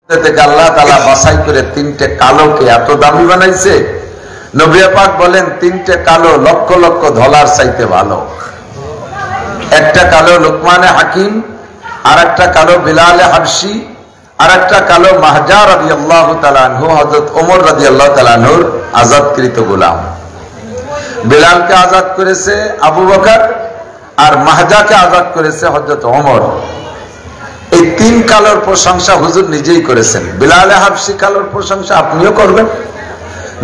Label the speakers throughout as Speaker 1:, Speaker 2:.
Speaker 1: থেকে আল্লাহ তাআলা বাছাই করে তিনটে কালোকে এত দামি বানাইছে। নবী পাক বলেন তিনটে কালো লক্ষ লক্ষ ধলার চাইতে ভালো। একটা কালো লুকমানে হাকিম, আর একটা কালো বিলালে হাবশি, আর একটা কালো মাহজা রাদিয়াল্লাহু তাআলা আনহু, হযরত ওমর রাদিয়াল্লাহু তাআলা আনহুর আজাদকৃত গোলাম। বিলালকে আজাদ করেছে আবু বকর, আর মাহজাকে আজাদ করেছে হযরত ওমর। এই তিন কালোর প্রশংসা হুজুর নিজেই করেছেন। বিলালে হাবশি কালোর প্রশংসা আপনিও করবেন।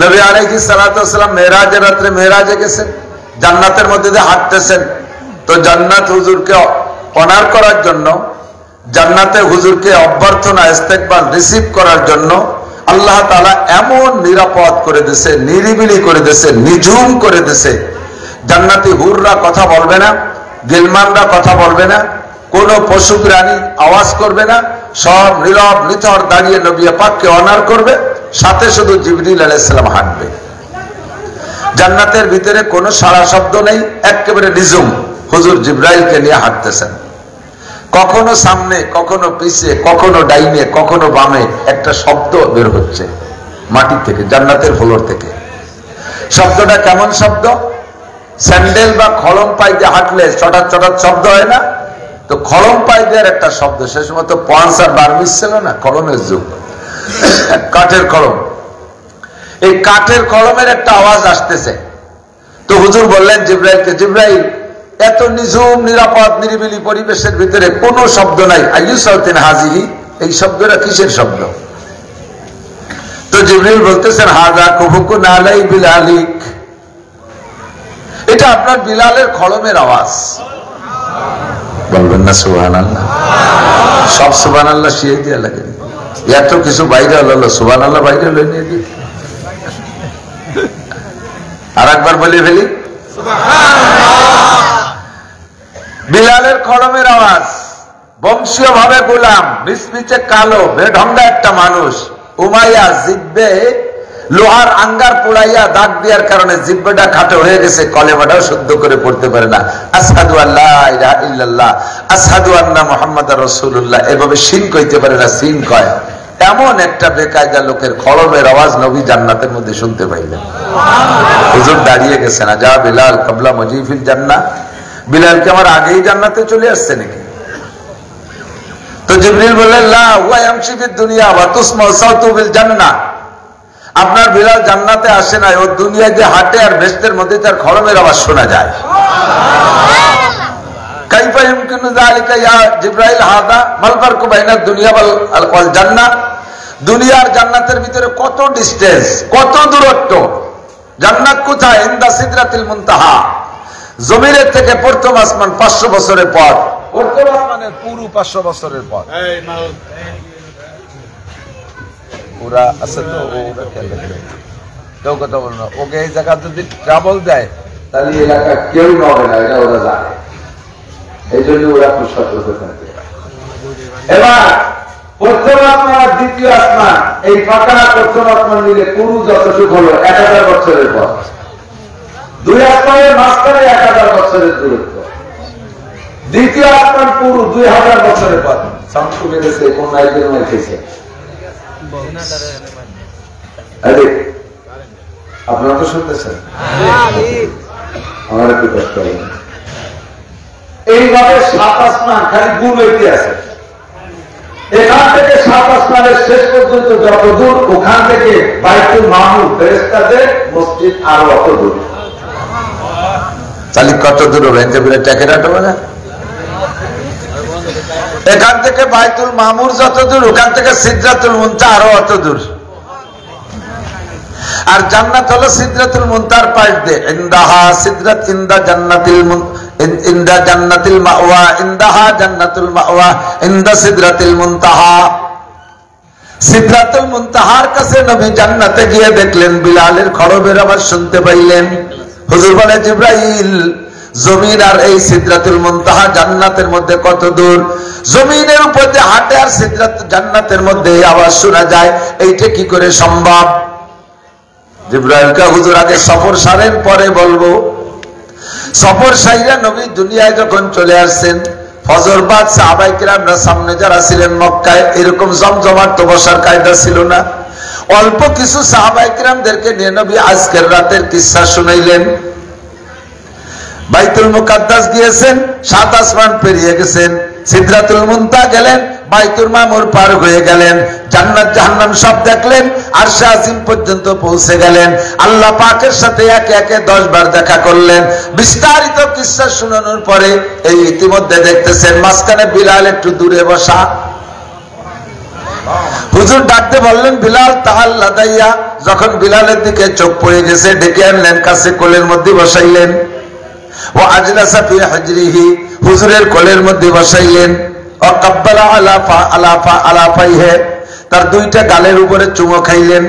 Speaker 1: নবী আলাইহিস সালাতু ওয়াস সালাম মেরাজের রাতে মেরাজে গেছেন, জান্নাতের মধ্যে দিয়ে হাঁটতেছেন। তো জান্নাত হুজুরকে অনার করার জন্য, জান্নাতে হুজুরকে অভ্যর্থনা ইস্তেকবাল রিসিভ করার জন্য আল্লাহ তাআলা এমন নিরাপদ করে দিয়েছে, নিরিবিলি করে দিয়েছে, নিঝুম করে দিয়েছে। জান্নাতি হুররা কথা বলবে না, গিলমানরা কথা বলবে না, কোন পশু প্রাণী আওয়াজ করবে না, সব নীরব নিথর দাঁড়িয়ে নবী পাককে অনার করবে, সাথে শুধু জিবরিল আলাইহিস সালাম হাঁটবে। জান্নাতের ভিতরে কোনো সারা শব্দ নেই, একেবারে নিঝুম। হুজুর জিবরাইলকে নিয়ে হাঁটতেছেন, কখনো সামনে, কখনো পিছে, কখনো ডাইনে, কখনো বামে একটা শব্দ বের হচ্ছে মাটি থেকে, জান্নাতের ফ্লোর থেকে। শব্দটা কেমন শব্দ? স্যান্ডেল বা খলম পাই দিয়ে হাঁটলে চটার চটার শব্দ হয় না? তো খলম পাই দেওয়ার একটা শব্দ। সে সময় তো পাঁচ আর বার্মিস ছিল না, কলমের যুগ, কাঠের কলম। এই কাঠের কলমের একটা আওয়াজ আসতেছে। তো হুজুর বললেন জিবরাইলকে, জিবরাইল এত নিঝুম নিরাপদ নিরিবিলি পরিবেশের ভিতরে কোনো শব্দ নাই, আইয়ু সাউতিন হাজিহি, এই শব্দটা কিসের শব্দ? তো জিবরাইল বলতেছেন হাযা কুবুকুন আলাই বিলালিক, এটা আপনার বিলালের খলমের আওয়াজ। বলবেন না সুবহানাল্লাহ? সব সুবহানাল্লাহ শিয়ে দিয়ে লাগে, এত কিছু বাইরে হলো, সুবহানাল্লাহ বাইরে লই নিয়ে দিই। আর একবার বলে ফেলি, বিলালের খড়মের আওয়াজ। বংশীয় ভাবে গোলাম, মিচমিচে কালো, বেঢঙ্গা একটা মানুষ। উমাইয়া জিব্বে লোহার আঙ্গার পোড়াইয়া দাগ দেওয়ার কারণে জিব্বেটা খাটো হয়ে গেছে, কলেমাটাও শুদ্ধ করে পড়তে পারে না। আশহাদু আল্লা ইলাহা ইল্লাল্লাহ, আশহাদু আন্না মুহাম্মাদার রাসূলুল্লাহ, এভাবে সিন কইতে পারে না, সিন কয়। এমন একটা বেকায়দা লোকের খড়মের আওয়াজ নবী জান্নাতের মধ্যে শুনতে পাইলেন। হুজুর দাঁড়িয়ে গেছেন, যা বিলাল ক্বাবলা মুজিফিল জান্নাহ, বিলালকে আমার আগেই জান্নাতে চলে আসছে নাকি? তো জিবরিল বললেন লা ওয়া ইয়ামশি ফিদ দুনিয়া ওয়া তুসমা সাউতু বিল জান্নাহ, আপনার বিলাল জান্নাতে আসে না, ও দুনিয়ায় যে হাঁটে আর বেহেশতের মধ্যে তার খড়মের আওয়াজ শোনা যায়। কাইফা ইমকিনু যালিকা ইয়া জিবরাইল হাদা মাল ফারকু বাইনা দুনিয়া ওয়াল জান্নাহ, দুনিয়া আর জান্নাতের ভিতরে কত ডিসটেন্স, কত দূরত্ব। জান্নাত কোথায়? ইনদা সিদরাতিল মুনতাহা, জমিনের থেকে প্রথম আসমান 500 বছরের পর, প্রথম আসমানের পুরো 500 বছরের পর। পুরা আছে তো, ওরা খেয়াল রাখবে, কেউ কথা বল না। ওকে এই জায়গা যদি ট্রাবল দেয় তাহলে এলাকা কেউ হবে না, এটা ওরা জানে, এই জন্য ওরা খুব সতর্ক থাকে। এবার প্রথম আসমান আর দ্বিতীয় আসমান, এই ফাঁকা প্রথম আসমান মিলে পুরো যতটুকু হলো 1000 বছরের পর। দুই আসমানের মাঝখানে 1000 বছরের দূরত্ব। দ্বিতীয় আসমান পুরো 2000 বছরের পর। সামসু মেরেছে, কোন নাইজের মেয়ে খেয়েছে। আপনারা তো শুনতেছেন, আমার একটু কষ্ট হবে। এইভাবে 7 আসমান খালি দূর হইতে আছে। এখান থেকে 7 আসমানের শেষ পর্যন্ত যত দূর, ওখান থেকে বাইতুল মামুর ফেরেশতাদের মসজিদ আরো অত দূর। তাহলে কত দূর হবে? এখান থেকে বাইতুল মামুর যত দূর, ওখান থেকে সিদরাতুল মুনতাহা আরো অত দূর। আর জান্নাত হলো সিদরাতুল মুনতাহার পাশ দিয়ে। ইনদাহা সিদরাত ইনদা জান্নাতিল ইনদা জান্নাতিল মাওয়া, ইনদাহা জান্নাতুল মাওয়া, ইনদা সিদরাতিল মুনতাহা। সিদরাতুল মুনতাহার কাছে নবী জান্নাতে গিয়ে দেখলেন বিলালের খড়মের আওয়াজ শুনতে পাইলেন। হুজুর বলে জিবরাইল, জমিন আর এই সিদরাতুল মুনতাহা জান্নাতের মধ্যে কত দূর? জমিনের উপর দিয়ে হাঁটে আর সিদরাত জান্নাতের মধ্যে আওয়াজ শোনা যায়, এইটা কি করে সম্ভব? জিবরাইলকে হুজুর আগে সফর সারেন, পরে বলবো। সফর সাইরা নবী দুনিয়ায় যখন চলে আসছেন, ফজর বাদ সাহাবায়ে কিরামরা সামনে যারা ছিলেন মক্কায় এরকম জমজমাট তো বসার কায়দা ছিল না। অল্প কিছু সাহাবায়ে কিরামদেরকে নিয়ে নবী আজকের রাতের কিসসা শুনাইলেন। বাইতুল মুকাদ্দাস গিয়েছেন, 7 আসমান পেরিয়ে গেছেন, সিদরাতুল মুনতাহা গেলেন, বাইতুল মামুর পার হয়ে গেলেন, জান্নাত জাহান্নাম সব দেখলেন, আরশে আজিম পর্যন্ত পৌঁছে গেলেন, আল্লাহ পাকের সাথে একে একে 10 বার দেখা করলেন। বিস্তারিত কিসসা শোনানোর পরে এই ইতিমধ্যে দেখতেছেন মাঝখানে বিলাল একটু দূরে বসা। হুজুর ডাকতে বললেন, বিলাল তাআল্লা দাইয়া। যখন বিলালের দিকে চোখ পড়ে গেছে ডেকে আনলেন, কাছে কোলের মধ্যে বসাইলেন। ও আজলাসা ফি হিজরিহি, হুজুরের কোলের মধ্যে বসাইলেন। ও কাব্বালা আলা ফাইহি, তার 2টা গালের উপরে চুমো খাইলেন।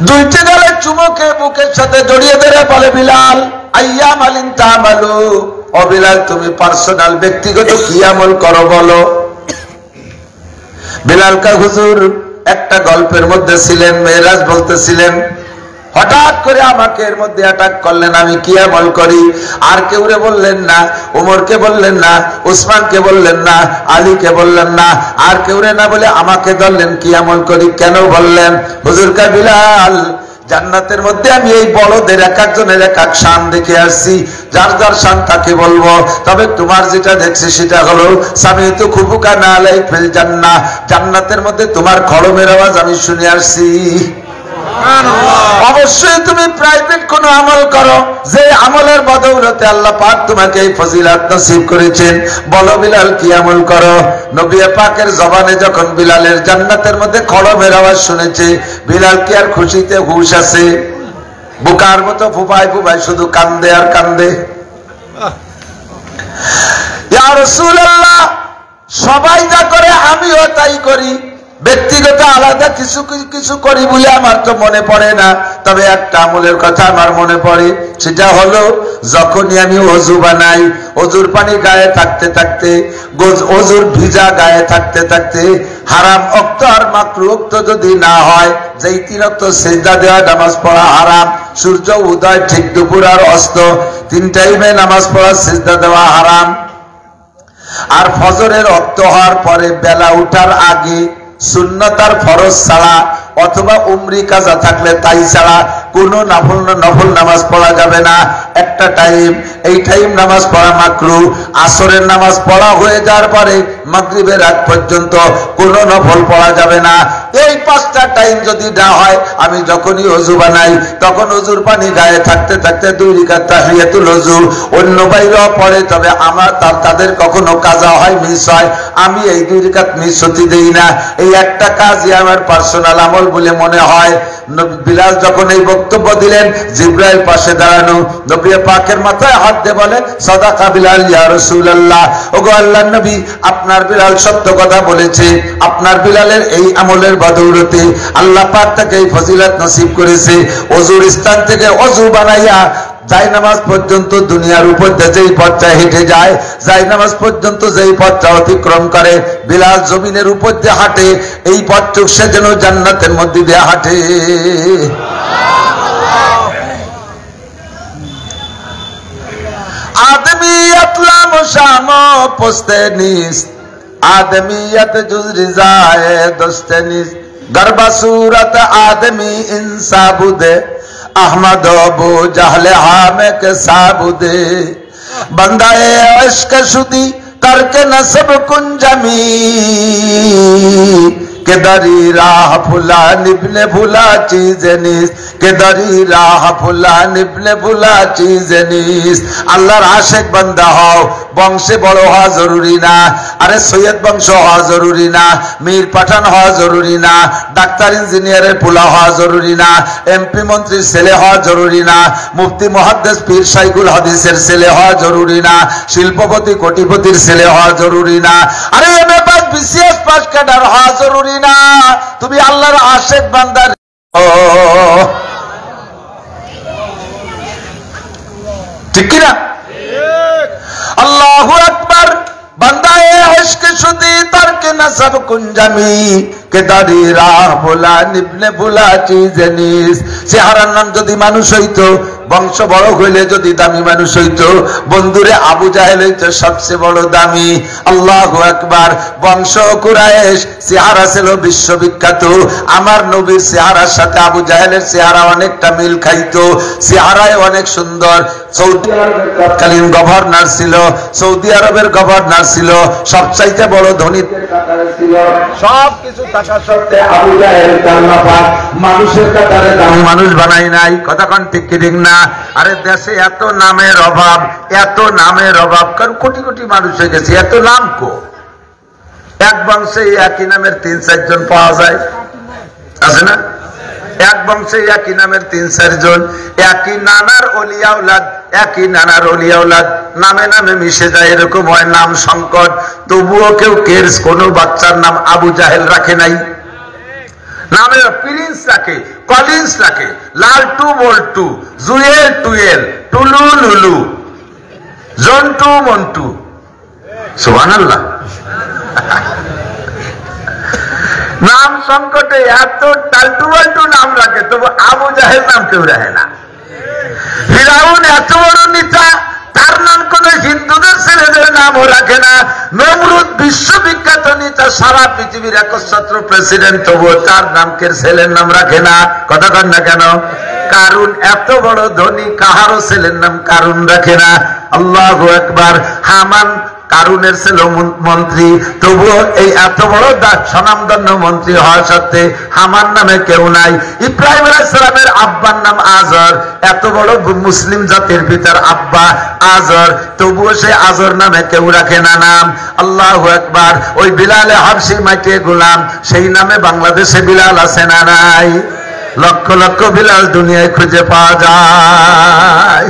Speaker 1: 2টা গালের চুমোকে বুকের সাথে জড়িয়ে ধরে বলে, বিলাল আইয়া মালিন তামালু, ও বিলাল তুমি পার্সোনাল ব্যক্তিগত কি আমল করো বলো। বিলাল কা হুজুর একটা গল্পের মধ্যে ছিলেন, মেরাজ বলতেছিলেন, হঠাৎ করে আমাকে এর মধ্যে অ্যাটাক করলেন, আমি কি আমল করি। আর কেউরে বললেন না, ওমরকে বললেন না, উসমানকে বললেন না, আলীকে বললেন না, আর কেউরে না বলে আমাকে ধরলেন কি আমল করি। কেন বললেন? হুজুর কা বিলাল জান্নাতের মধ্যে আমি এই বড়দের এক একজনের এক এক শান দেখে আসছি, যার যার শান তাকে বলবো। তবে তোমার যেটা দেখছি সেটা হলো সামিতু খুবুকানা আলাই ফিল জান্নাহ, জান্নাতের মধ্যে তোমার খড়মের আওয়াজ আমি শুনে আসছি। অবশ্যই তুমি প্রাইভেট কোন আমল করো, যে আমলের বদৌলতে আল্লাহ পাক তোমাকে এই ফজিলত নসিব করেছেন। বলো বিলাল কি আমল করো। নবী পাকের জবানে যখন বিলালের জান্নাতের মধ্যে খড়মের আওয়াজ শুনেছে, বিলাল কি আর খুশিতে হুঁশ আছে? বুকার মতো ফুপায় ফুপায় শুধু কান্দে আর কান্দে। ইয়া রাসূলুল্লাহ, সবাই যা করে আমিও তাই করি, ব্যক্তিগত আলাদা কিছু কিছু করি বলে আমার তো মনে পড়ে না। তবে একটা আমলের কথা আমার মনে পড়ে, সেটা হলো যখনই আমি ওযু বানাই, ওযুর পানি গায়ে থাকতে থাকতে, ওযুর ভিজা গায়ে থাকতে থাকতে হারাম ওয়াক্ত আর মাকরুহ ওয়াক্ত যদি না হয়, যেই 3 ওয়াক্ত সিজদা দেওয়া নামাজ পড়া হারাম, সূর্য উদয় ঠিক দুপুর আর অস্ত 3 টাইমে নামাজ পড়া সিজদা দেওয়া হারাম। আর ফজরের ওয়াক্ত হওয়ার পরে বেলা উঠার আগে সুন্নাত আর ফরজ ছাড়া অথবা উমরি কাজা থাকলে তাই ছাড়া কোনো নফল নামাজ পড়া যাবে না। একটা টাইম, এই টাইম নামাজ পড়া মাকরুহ। আসরের নামাজ পড়া হয়ে যাওয়ার পরে মাগরিবের আগ পর্যন্ত কোনো নফল পড়া যাবে না। এই 5টা টাইম যদি না হয়, আমি যখনই ওযু বানাই তখন ওযুর পানি গায়ে থাকতে থাকতে 2 রাকাত তাহিয়াতুল ওযু অন্য বাইরেও পড়ে, তবে আমার তাদের কখনো কাজা হয়, মিস হয়, আমি এই 2 রাকাত মিস হতে দেই না। এই একটা কাজই আমার পার্সোনাল আমল বলে মনে হয়। বিলাল যখন এই বক্তব্য দিলেন, জিবরাইল পাশে দাঁড়ানো, নবী পাকের মাথায় হাত দিয়ে বলে, সাদাকা বিলাল ইয়া রাসূলুল্লাহ, ওগো আল্লাহর নবী, আপনার বিলাল সত্য কথা বলেছে। আপনার বিলালের এই আমলের বদৌলতে আল্লাহ পাক তাকে এই ফজিলত নসিব করেছে। ওযুর স্থান থেকে ওযু বানাইয়া জায়নামাজ পর্যন্ত দুনিয়ার উপর যেই পথটা হেঁটে যায়, জায়নামাজ পর্যন্ত যেই পথটা অতিক্রম করে, বিলাল জমিনের উপর দিয়ে হাঁটে, এই পথটুক সে যেন জান্নাতের মধ্যে দিয়ে হাঁটে। আদমিয়ত লামশামো পোস্তে নিস, আদমিয়ত জুজরি যায় দোস্তে নিস, গরবা सूरत आदमी इंसाबुदे अहमद अबू जहले हामे के साबुदे बंदाए इश्क शुदी करके नसब कुंजमी के दरी राह फुला निबने भुला चीज निस, के दरी राह फुला निबने भुला चीज निस। আল্লাহর আশিক বান্দা হও, বংশে বড় হওয়া জরুরি না। আরে সৈয়দ বংশ হওয়া জরুরি না, মীর পাঠান হওয়া জরুরি না, ডাক্তার ইঞ্জিনিয়ারের পোলা হওয়া জরুরি না, এমপি মন্ত্রীর ছেলে হওয়া জরুরি না, মুফতি মুহাদ্দিস পীর শাইখুল হাদিসের ছেলে হওয়া জরুরি না, শিল্পপতি কোটিপতির ছেলে হওয়া জরুরি না, আরে MA pass BCS pass cadre হওয়া জরুরি না। তুমি আল্লাহর আশিক বান্দা। ঠিক কি না? আল্লাহু আকবার। বান্দায়ে ইশক শুদি তরক নসব কুঞ্জমি কে দারি রাহ ভুলা নিবনে ভুলা চিজ নিস। চেহারার নাম যদি মানুষ হইতো, বংশ বড় হইলে যদি দামি মানুষ হইতো, বন্ধুরে আবু জাহেল হইতো সবচেয়ে বড় দামি। আল্লাহু আকবার। বংশ কুরাইশ, চেহারা ছিল বিশ্ববিখ্যাত। আমার নবীর চেহারার সাথে আবু জাহেলের চেহারা অনেকটা মিল খাইতো, চেহারায় অনেক সুন্দর। সৌদি আরবের তৎকালীন গভর্নর ছিল, সৌদি আরবের গভর্নর ছিল, সবচাইতে বড় ধনীদের কাতারে ছিল। সব কিছু থাকা সত্ত্বে আবু জাহেল আল্লাহ পাক মানুষের কাতারে দামি মানুষ বানাই নাই। কতক্ষণ ঠিক কি ঠিক না? আরে দেশে এত নামের অভাব, এত নামের অভাব, কারণ কোটি কোটি মানুষ হয়ে গেছে, এত নাম কো? এক বংশে একই নামের ৩-৪ জন পাওয়া যায়, আছে না? এক বংশে একই নামের ৩-৪ জন, একই নানার ওলিয়া আওলাদ, একই নানার ওলিয়া আওলাদ, নামে নামে মিশে যায়, এরকম হয় নাম সংকট। তবুও কেউ কেরস কোনো বাচ্চার নাম আবু জাহেল রাখে নাই। নামে প্রিন্স রাখে, কলিন্স রাখে, লালটু বল্টু, জুয়েল টুয়েল, টুলু লুলু, জন্টু মন্টু। সুবহানাল্লাহ। নাম সংকটে এত টালটু বাল্টু নাম রাখে, তবু আবু জাহেল নাম কেউ রাখে না। ফিরাউন এত বড় নেতা, তার নাম কোন হিন্দুদের ছেলেদের নামও রাখে না। নমরুদ বিশ্ববিখ্যাত নেতা, সারা পৃথিবীর একচ্ছত্র প্রেসিডেন্ট, তবুও তার নামকে ছেলের নাম রাখে না। কথা কন না কেন? কারুন এত বড় ধনী, কাহারও ছেলের নাম কারুন রাখে না। আল্লাহু আকবার। হামান কারুনের ছিল মন্ত্রী, তবুও এই এত বড় স্বনামধন্য মন্ত্রী হওয়া সত্ত্বে হামান নামে কেউ নাই। ইব্রাহিম আলাইহিস সালামের আব্বার নাম আজর, এত বড় মুসলিম জাতির পিতার আব্বা আজর, তবুও সে আজর নামে কেউ রাখে না নাম। আল্লাহু আকবার। ওই বিলালে হাবশি মাটিয়ে গোলাম, সেই নামে বাংলাদেশে বিলাল আছে না নাই? লক্ষ লক্ষ বিলাল দুনিয়ায় খুঁজে পাওয়া যায়।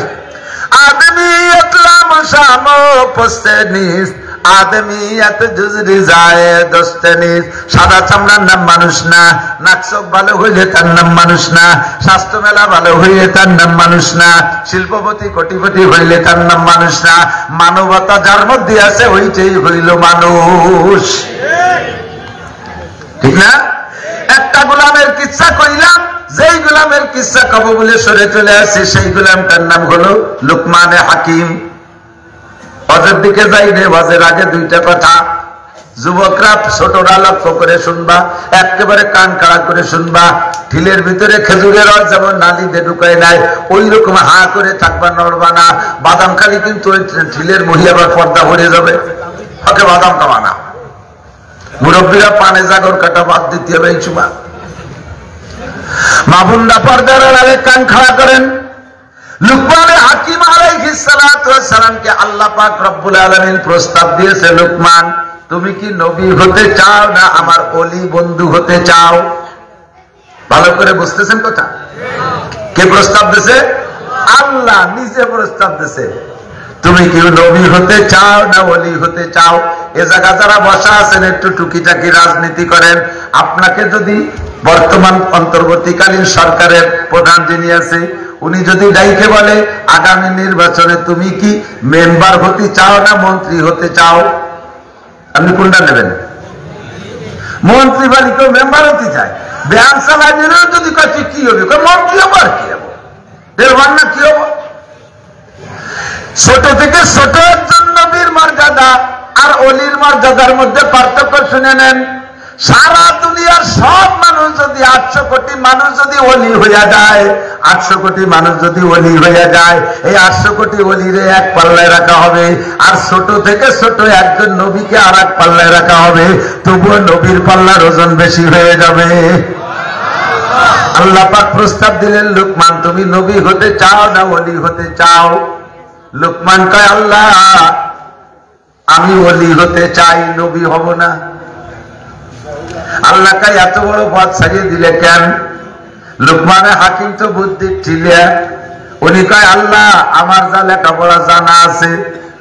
Speaker 1: আদমিয়ত লাম শামো পোস্তে নিস, আদমিয়ত জুজরি যায় দোস্তে নিস। সাদা চামড়ার নাম মানুষ না, নাকচক ভালো হইলে তার নাম মানুষ না, স্বাস্থ্য মেলা ভালো হইলে তার নাম মানুষ না, শিল্পপতি কোটিপতি হইলে তার নাম মানুষ না। মানবতা যার মধ্যে আছে ওইটাই হইল মানুষ, ঠিক না? একটা গোলামের কিচ্ছা কইলাম, যেই গোলামের কিচ্ছা কব বলে সরে চলে আসছে, সেই গোলামটার নাম হলো লুকমানে হাকিম। হজের দিকে যাই রে, হজের আগে দুইটা কথা যুবকরা ছোটরা লক্ষ্য করে শুনবা, একেবারে কান খাড়া করে শুনবা। ঢিলের ভিতরে খেজুরের রস যেমন নালিতে ঢুকায় নাই, ওই রকম হা করে থাকবা, নড়বা না। বাদাম খালি কিন্তু ওই ঢিলের মহি আবার পর্দা ভরে যাবে, ওকে বাদাম খাওয়া না। মুরব্বীরা পানে জাগর কাটা বাদ দিতে হবে এই সময়। মাবুন্দা পর্দার আড়ালে কান খাড়া করেন। লুকমানে হাকিম আলাইহিস সালাতু ওয়াস সালামকে আল্লাহ পাক রব্বুল আলামিন প্রস্তাব দিয়েছে, লুকমান তুমি কি নবী হতে চাও না আমার ওলি বন্ধু হতে চাও? ভালো করে বুঝতেছেন কথা? কে প্রস্তাব দিয়েছে? আল্লাহ নিজে প্রস্তাব দিয়েছে। তুমি কি নবী হতে চাও না ওলি হতে চাও? এ জায়গা যারা বসা আছেন একটু টুকিটাকি রাজনীতি করেন, আপনাকে যদি বর্তমান অন্তর্বর্তীকালীন সরকারের প্রধান যিনি আছে উনি যদি ডাইকে বলে আগামী নির্বাচনে তুমি কি মেম্বার হতে চাও না মন্ত্রী হতে চাও, আপনি কোনটা নেবেন? মন্ত্রী বাড়ি কেউ মেম্বার হতে চায়, ব্যায়াম চালাইলেও যদি কাছে কি হবে মন্ত্রী হবো আর কি হবো, দেড়বার না কি হবো। ছোট থেকে ছোট একজন নবীর মর্যাদা আর অলির মর্যাদার মধ্যে পার্থক্য শুনে নেন। সারা দুনিয়ার সব মানুষ যদি 800 কোটি মানুষ যদি ওলি হইয়া যায়, 800 কোটি মানুষ যদি ওলি হইয়া যায়, এই 800 কোটি ওলিরে এক পাল্লায় রাখা হবে, আর ছোট থেকে ছোট একজন নবীকে আর এক পাল্লায় রাখা হবে, তবুও নবীর পাল্লার ওজন বেশি হয়ে যাবে। আল্লাহ পাক প্রস্তাব দিলেন, লুকমান তুমি নবী হতে চাও না ওলি হতে চাও? লুকমান কয় আল্লাহ আমি ওলি হতে চাই, নবী হব না। আল্লাহ কয় এত বড় পথ ছাড়িয়ে দিলে কেন? লুকমানে হাকিম তো বুদ্ধির ছিলেন, উনি কয় আল্লাহ আমার যা লেখাপড়া জানা আছে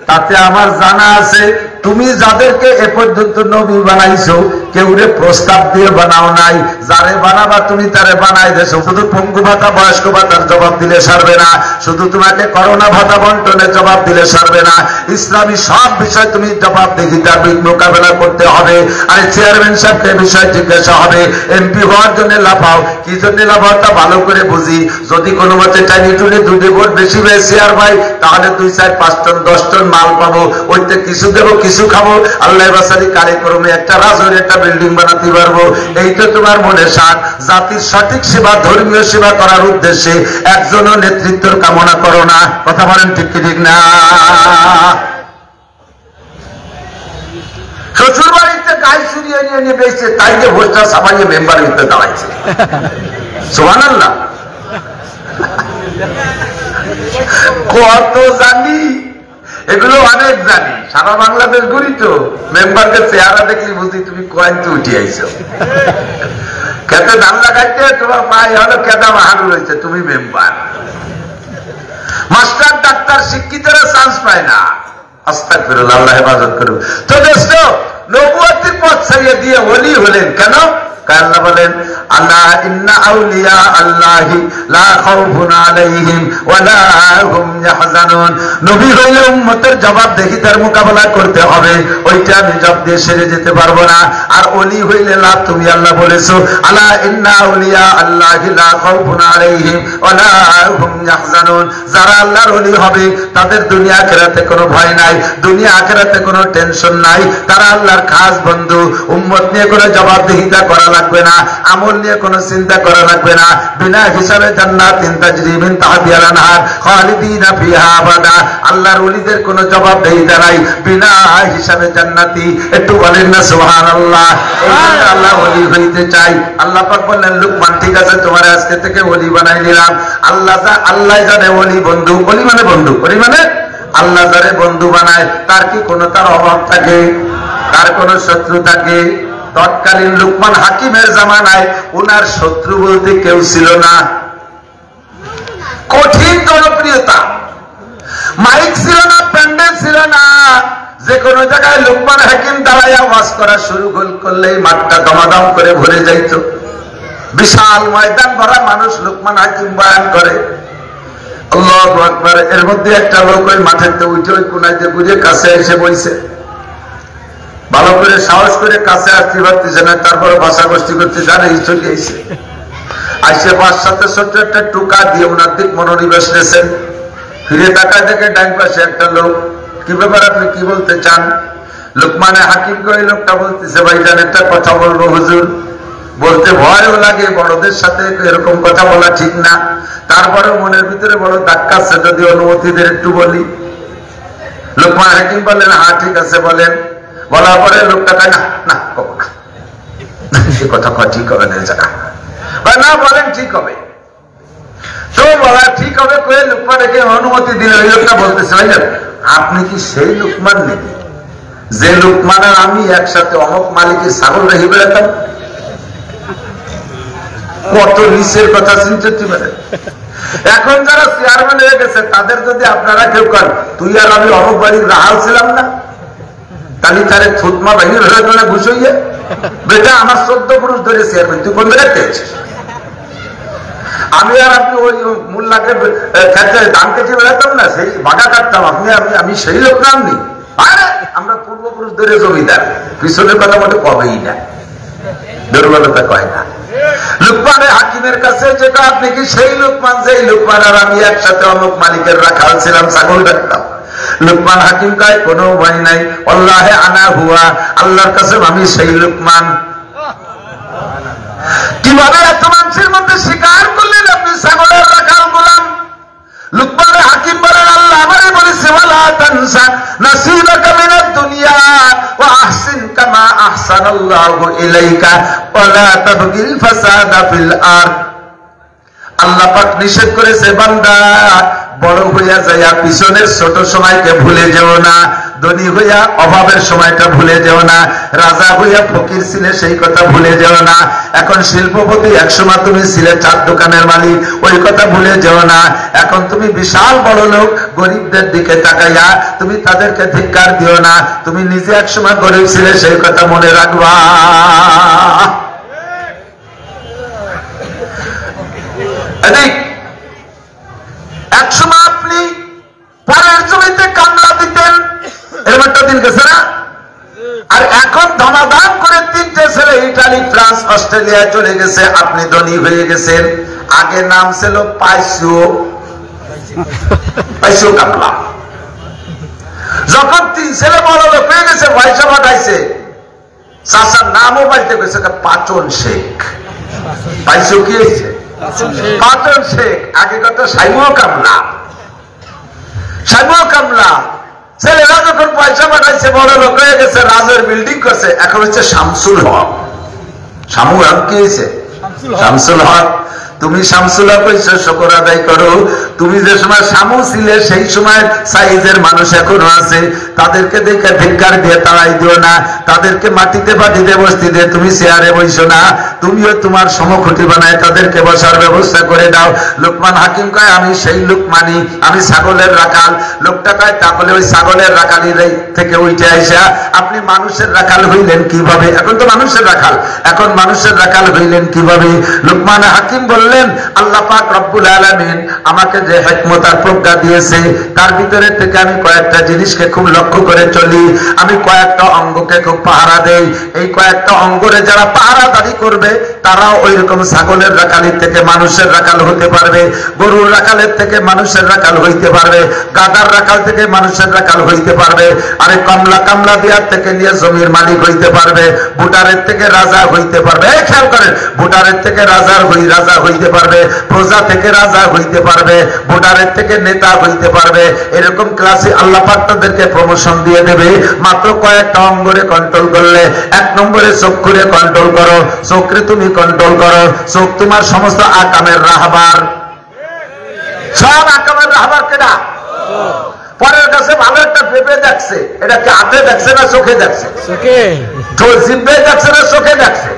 Speaker 1: তাতে আমার জানা আছে তুমি যাদেরকে এ পর্যন্ত নবী বানাইছো কেউরে প্রস্তাব দিয়ে বানাও নাই, যারে বানাবা তুমি তারে বানাই দেছো। শুধু পঙ্গু ভাতা বয়স্ক ভাতার জবাব দিলে সারবে না, শুধু তোমাকে করোনা ভাতা বন্টনের জবাব দিলে সারবে না, ইসলামী সব বিষয় তুমি জবাবদিহিতার মোকাবেলা করতে হবে। আর চেয়ারম্যান সাহেবকে বিষয় জিজ্ঞাসা হবে, এমপি হওয়ার জন্য লাফাও, কি জন্য লাফাও তা ভালো করে বুঝি। যদি কোনো মতে টাইনি টুনি দুটি ভোট বেশি পেয়েছি আর ভাই, তাহলে 2, 4, 5 টন 10 টন মাল পাবো, ওইতে কিছু দেবো কিছু খাবো, আল্লাহ বাসারি কারিক্রমে একটা রাজুর একটা বিল্ডিং বানাতে পারবো। এই তো তোমার মনে সার। জাতির সঠিক সেবা, ধর্মীয় সেবা করার উদ্দেশ্যে একজনও নেতৃত্বের কামনা করো না। কথা বলেন ঠিক কি ঠিক না? শ্বশুর বাড়িতে গায়ে চুরিয়ে নিয়ে বেঁচে তাই যে ভোটটা সামান্য মেম্বার হইতে দাঁড়াইছে। সুবহানাল্লাহ। কত জানি, এগুলো অনেক জানি, সারা বাংলাদেশ ঘুরি তো। মেম্বারকে চেহারা দেখলে বুঝি তুমি কয়েন তো উঠে আইছো। খেতে ধান লাগাইতে তোমার পায়ে হলো কেদা মাহারু রয়েছে, তুমি মেম্বার। মাস্টার ডাক্তার শিক্ষিতরা চান্স পায় না। আস্তাগফিরুল্লাহ, আল্লাহ হেফাজত করুন। তো দোস্ত, নবুয়তের পথ ছাড়িয়ে দিয়ে ওলি হলেন কেন? আল্লাহ বলেন, আল্লাহ ইন্না আউলিয়া আল্লাহি লা খাউফুন আলাইহিম ওয়া লা হুম ইয়াহজানুন। নবী হইলে উম্মতের জবাবদিহিতার মোকাবেলা করতে হবে, ওইটা আমি জব দিয়ে সেরে যেতে পারবো না। আর ওলি হইলে লাভ, তুমি আল্লাহ বলেছো আল্লাহ ইন্না আউলিয়া আল্লাহি লা খাউফুন আলাইহিম ওয়া লা হুম ইয়াহজানুন। যারা আল্লাহর ওলি হবে তাদের দুনিয়া আখিরাতে কোনো ভয় নাই, দুনিয়া আখিরাতে কোনো টেনশন নাই। তারা আল্লাহর খাস বন্ধু। উম্মত নিয়ে কোনো জবাবদিহিতা করা লাগবে না, আমল নিয়ে কোনো চিন্তা করা লাগবে না। বিনা হিসাবে জান্নাতিন তাজরি মিন তাহতিহাল আনহার খালিদিনা ফিহা আবাদা। আল্লাহর ওলিদের কোনো জবাবদিহিতা নাই, বিনা হিসাবে জান্নাতি। একটু বলেন না সুবহানাল্লাহ। আল্লাহ ওলি হইতে চাই। আল্লাহ পাক বললেন, লুকমান ঠিক আছে, তোমার আজকে থেকে ওলি বানাই নিলাম। আল্লাহ জানে ওলি বন্ধু, ওলি মানে বন্ধু, ওলি মানে আল্লাহ যারে বন্ধু বানায় তার কি কোনো তার অভাব থাকে, তার কোনো শত্রু থাকে? তৎকালীন লুকমান হাকিমের জামানায় ওনার শত্রু বলতে কেউ ছিল না। কঠিন জনপ্রিয়তা, মাইক ছিল না, প্যান্ডেল ছিল না। যে কোনো জায়গায় লুকমান হাকিম দাঁড়াইয়া ওয়াজ করা শুরু করলেই মাঠটা দমাদম করে ভরে যাইত। বিশাল ময়দান ভরা মানুষ লুকমান হাকিম বয়ান করে। আল্লাহু আকবার। এর মধ্যে একটা লোক ওই মাঠেতে উঠে ওই কোনাইতে বুঝে কাছে এসে বইছে। ভালো করে সাহস করে কাছে আসতে পারতেছে না, তারপরে ভাষা গোষ্ঠী করতে জানে চলে আইছে। আইসে 5-7 ছোট্ট একটা টুকা দিয়ে ওনার দিক মনোনিবেশ নিয়েছেন। ফিরে তাকায় দেখে ডাইন পাশে একটা লোক। কি ব্যাপার, আপনি কি বলতে চান? লুকমানে হাকিমকে ওই লোকটা বলতেছে, ভাইজান একটা কথা বলবো হুজুর। বলতে ভয়ও লাগে, বড়দের সাথে এরকম কথা বলা ঠিক না। তারপরে মনের ভিতরে বড় ধাক্কাচ্ছে, যদি অনুমতি দেন একটু বলি। লুকমান হাকিম বললেন, হ্যাঁ ঠিক আছে বলেন। বলার পরে লোকটা কয়, না না কব না, এই কথা ঠিক হবে না, জায়গা না বলেন ঠিক হবে। তো বলা ঠিক হবে কয়ে লুকমান রেখে অনুমতি দিলে ওই লোকটা বলতেছে, ভাইজান আপনি কি সেই লুকমান নাকি যে লুকমান আর আমি একসাথে অমক মালিকের ছাগল রেখে বেড়াতাম? কত নিচের কথা চিন্তা পারেন। এখন যারা চেয়ারম্যান হয়ে গেছে তাদের যদি আপনারা কেউ করেন, তুই আর আমি অমক বাড়ির রাহাল ছিলাম না, তাহলে তারে থুতমা বাহির হয়ে গেলে ঘুষইয়ে বেটা আমার 14 পুরুষ ধরে চেয়ারম্যান, তুই কোন জায়গায় পেয়েছিস? আমি আর আপনি ওই মোল্লাকে ধান কেটে বেড়াতাম না, সেই বাগা কাটতাম, আপনি আমি সেই লোক না। আপনি আরে আমরা পূর্বপুরুষ ধরে জমিদার, পিছনের কথা বলে কবেই না, দুর্বলতা কয় না। লুকমান হাকিমের কাছে যেটা, আপনি কি সেই লুকমান যেই লুকমান আর আমি একসাথে অমুক মালিকের রাখাল ছিলাম, ছাগল রাখতাম? লুকমান হাকিম কয়, কোনো ভয় নাই, আল্লাহে আনা হুয়া, আল্লাহর কাছে আমি সেই লুকমান। কিভাবে এত মানুষের মধ্যে স্বীকার করলেন আপনি ছাগলের রাখাল গোলাম? লুকমান হাকিম বলেন, আল্লাহ আমারে বলেছে, ওয়ালা তানসা নাসিবাকা মিনাদ দুনিয়া ওয়া আহসিন কামা আহসানাল্লাহু ইলাইকা ওয়ালা তাবগিল ফাসাদা ফিল আরদ। আল্লাহ পাক নিষেধ করেছে, বান্দা বড় হইয়া যাইয়া পিছনের ছোট সময়কে ভুলে যেও না, ধনী হইয়া অভাবের সময়টা ভুলে যেও না, রাজা হইয়া ফকির ছিলে সেই কথা ভুলে যেও না, এখন শিল্পপতি একসময় তুমি ছিলে চার দোকানের মালিক ওই কথা ভুলে যেও না, এখন তুমি বিশাল বড় লোক, গরিবদের দিকে তাকাইয়া তুমি তাদেরকে ধিক্কার দিও না, তুমি নিজে একসময় গরিব ছিলে সেই কথা মনে রাখবা। একসময় আপনি পরের জমিতে কামলা দিতেন, এরকম একটা দিন গেছে না? আর এখন ধনাধান করে তিনটে ছেলে ইটালি, ফ্রান্স, অস্ট্রেলিয়া চলে গেছে, আপনি ধনী হয়ে গেছেন। আগে নাম ছিল পাইসো কামলা। যখন তিন ছেলে বড় লোক হয়ে গেছে, পয়সা পাঠাইছে, চাচার নামও পাল্টে গেছে পাচন শেখ। পাইসো কি হয়েছে? পাচন শেখ। আগে কত সাইমো কামলা, সাইমো কামলা। ছেলেরা যখন পয়সা পাঠাইছে, বড় লোক হয়ে গেছে, রাজের বিল্ডিং করছে, এখন হচ্ছে শামসুল হক। শামু হক কি হয়েছে? শামসুল হক। তুমি শামসুল হক হয়েছে, শুকর আদায় করো। তুমি যে সময় শামু ছিলে সেই সময় সাইজের মানুষ এখনো আছে, তাদেরকে দেখে ধিক্কার দিয়ে তাড়াই দিও না, তাদেরকে মাটিতে বাটিতে বসতে দিয়ে তুমি চেয়ারে বইসো না, তুমিও তোমার সমখুঁটি বানায় তাদেরকে বসার ব্যবস্থা করে দাও। লোকমান হাকিম কয় আমি সেই লোকমানি, আমি ছাগলের রাখাল। লোকটা কয় তাহলে ওই ছাগলের রাখালি থেকে উঠে আইসা আপনি মানুষের রাখাল হইলেন কিভাবে? এখন তো মানুষের রাখাল, এখন মানুষের রাখাল হইলেন কিভাবে? লোকমান হাকিম বললেন আল্লাহ পাক রব্বুল আলামিন আমাকে যে হিকমত আর প্রজ্ঞা দিয়েছে তার ভিতরে থেকে আমি কয়েকটা জিনিসকে খুব লক্ষ্য করে চলি, আমি কয়েকটা অঙ্গকে খুব পাহারা দেই। এই কয়েকটা অঙ্গরে যারা পাহারাদারি করবে তারাও ওই রকম ছাগলের রাখালির থেকে মানুষের রাখাল হতে পারবে, গরুর রাখালের থেকে মানুষের রাখাল হইতে পারবে, গাদার রাখাল থেকে মানুষের রাখাল হইতে পারবে, আরে কামলা দেওয়ার থেকে নিয়ে জমির মালিক হইতে পারবে, ভোটারের থেকে রাজা হইতে পারবে। খেয়াল করেন, ভোটারের থেকে রাজা হইতে পারবে, প্রজা থেকে রাজা হইতে পারবে, ভোটারের থেকে নেতা হইতে পারবে। এরকম ক্লাসে আল্লাহ পাক তাদেরকে প্রমোশন দিয়ে দেবে মাত্র কয়েকটা অঙ্গরে কন্ট্রোল করলে। এক নম্বরে চক্ষুরে কন্ট্রোল করো, চোখরে তুমি কন্ট্রোল করো। চোখ তোমার সমস্ত আকামের রাহবার, সব আকামের রাহবার কেনা। পরের কাছে ভালো একটা পেঁপে দেখছে, এটা কি হাতে দেখছে না চোখে দেখছে? জিভে দেখছে না চোখে দেখছে?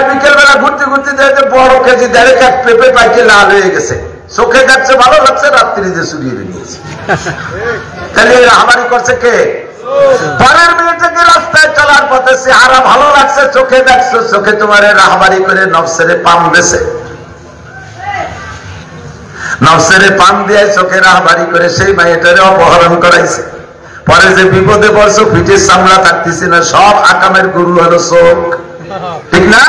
Speaker 1: বিকেল বেলা ঘুরতে ঘুরতে দেখছে বড় কেজি দেড়েক এক পেঁপে পাইকে লাল হয়ে গেছে, চোখে দেখছে ভালো লাগছে, রাত্রি যে চুরিয়ে নিয়েছে। তাহলে রাহাবারি করছে কে? পরের মিনিটে কি রাস্তায় চলার পথে চেহারা ভালো লাগছে, চোখে দেখছো, চোখে তোমার রাহাবারি করে নফসেরে পাম দিয়েছে, নফসেরে পাম দিয়ে চোখে রাহাবারি করে সেই মাইটারে অপহরণ করাইছে। পরে যে বিপদে পড়ছো, পিঠের সামলা থাকতেছি না, সব আকামের গুরু হলো চোখ, ঠিক না?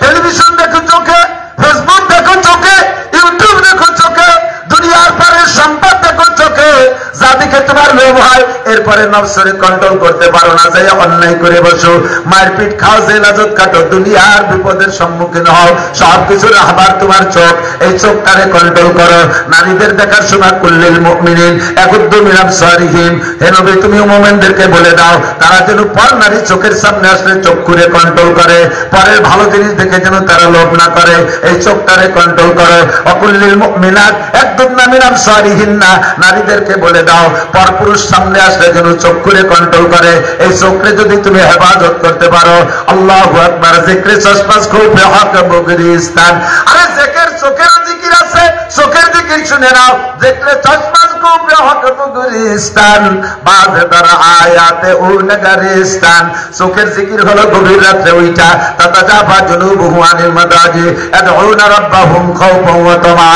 Speaker 1: টেলিভিশন দেখো চোখে, ফেসবুক দেখো চোখে, ইউটিউব দেখো চোখে, দুনিয়ার পরে সম্পদ দেখো চোখে, যা দেখে তোমার লোভ হয়। এরপরে নফসরে কন্ট্রোল করতে পারো না, যাই অন্যায় করে বসো, মারপিট খাও, জেলাজত কাটো, দুনিয়ার বিপদের সম্মুখীন হও, সবকিছুর রাহবার তোমার চোখ। এই চোখটারে কন্ট্রোল করো। নারীদের দেখার সময় কুল্লিল মুমিনিন ইয়াগুদ্দু মিন আবসারিহিম, হে নবী তুমি মুমিনদেরকে বলে দাও তারা যেন পর নারী চোখের সামনে আসলে চক্ষুরে কন্ট্রোল করে, পরের ভালো জিনিস দেখে যেন তারা লোভ না করে। এই চোখটারে কন্ট্রোল করো। অকুল্লিল মুমিনাত ইয়াগুদ্দুনা মিন আবসারিহিন্না, নারীদেরকে বলে দাও পরপুরুষ সামনে আসলে যেন চক্ষুরে কন্ট্রোল করে। এই চোখে যদি তুমি হেফাজত করতে পারো, আল্লাহু আকবার। জিকরে চশমাস খুব হক মুগরিস্তান, আরে জিকির চোখের জিকির আছে, চোখের জিকির শুনে নাও। জিকরে চশমাস খুব হক মুগরিস্তান, বাজে তারা আয়াতে উনগরিস্তান। চোখের জিকির হলো গভীর রাতে ওইটা, তাতাজাফা জুনুবুহুম আনিল মাদাজি ইয়াদউনা রাব্বাহুম খাওফান ওয়া তামআ।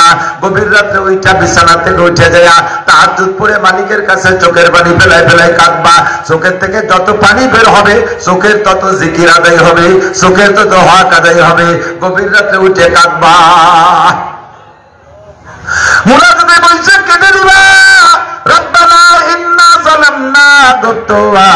Speaker 1: গভীর রাতে ওইটা বিছানা থেকে উঠে যায়, তাহাজ্জুদ পড়ে মালিকের কাছে চোখের পানি ফেলাই ফেলাই কাঁদবা। চোখের থেকে যত পানি বের হবে, চোখের তত জিকির আদায় হবে, চোখের তত হক আদায় হবে। গভীর রাতে উঠে কাঁদবা। মুনাফিকে বলছে কেটে দিবা, রব্বানা ইন্না যালামনা দুতওয়া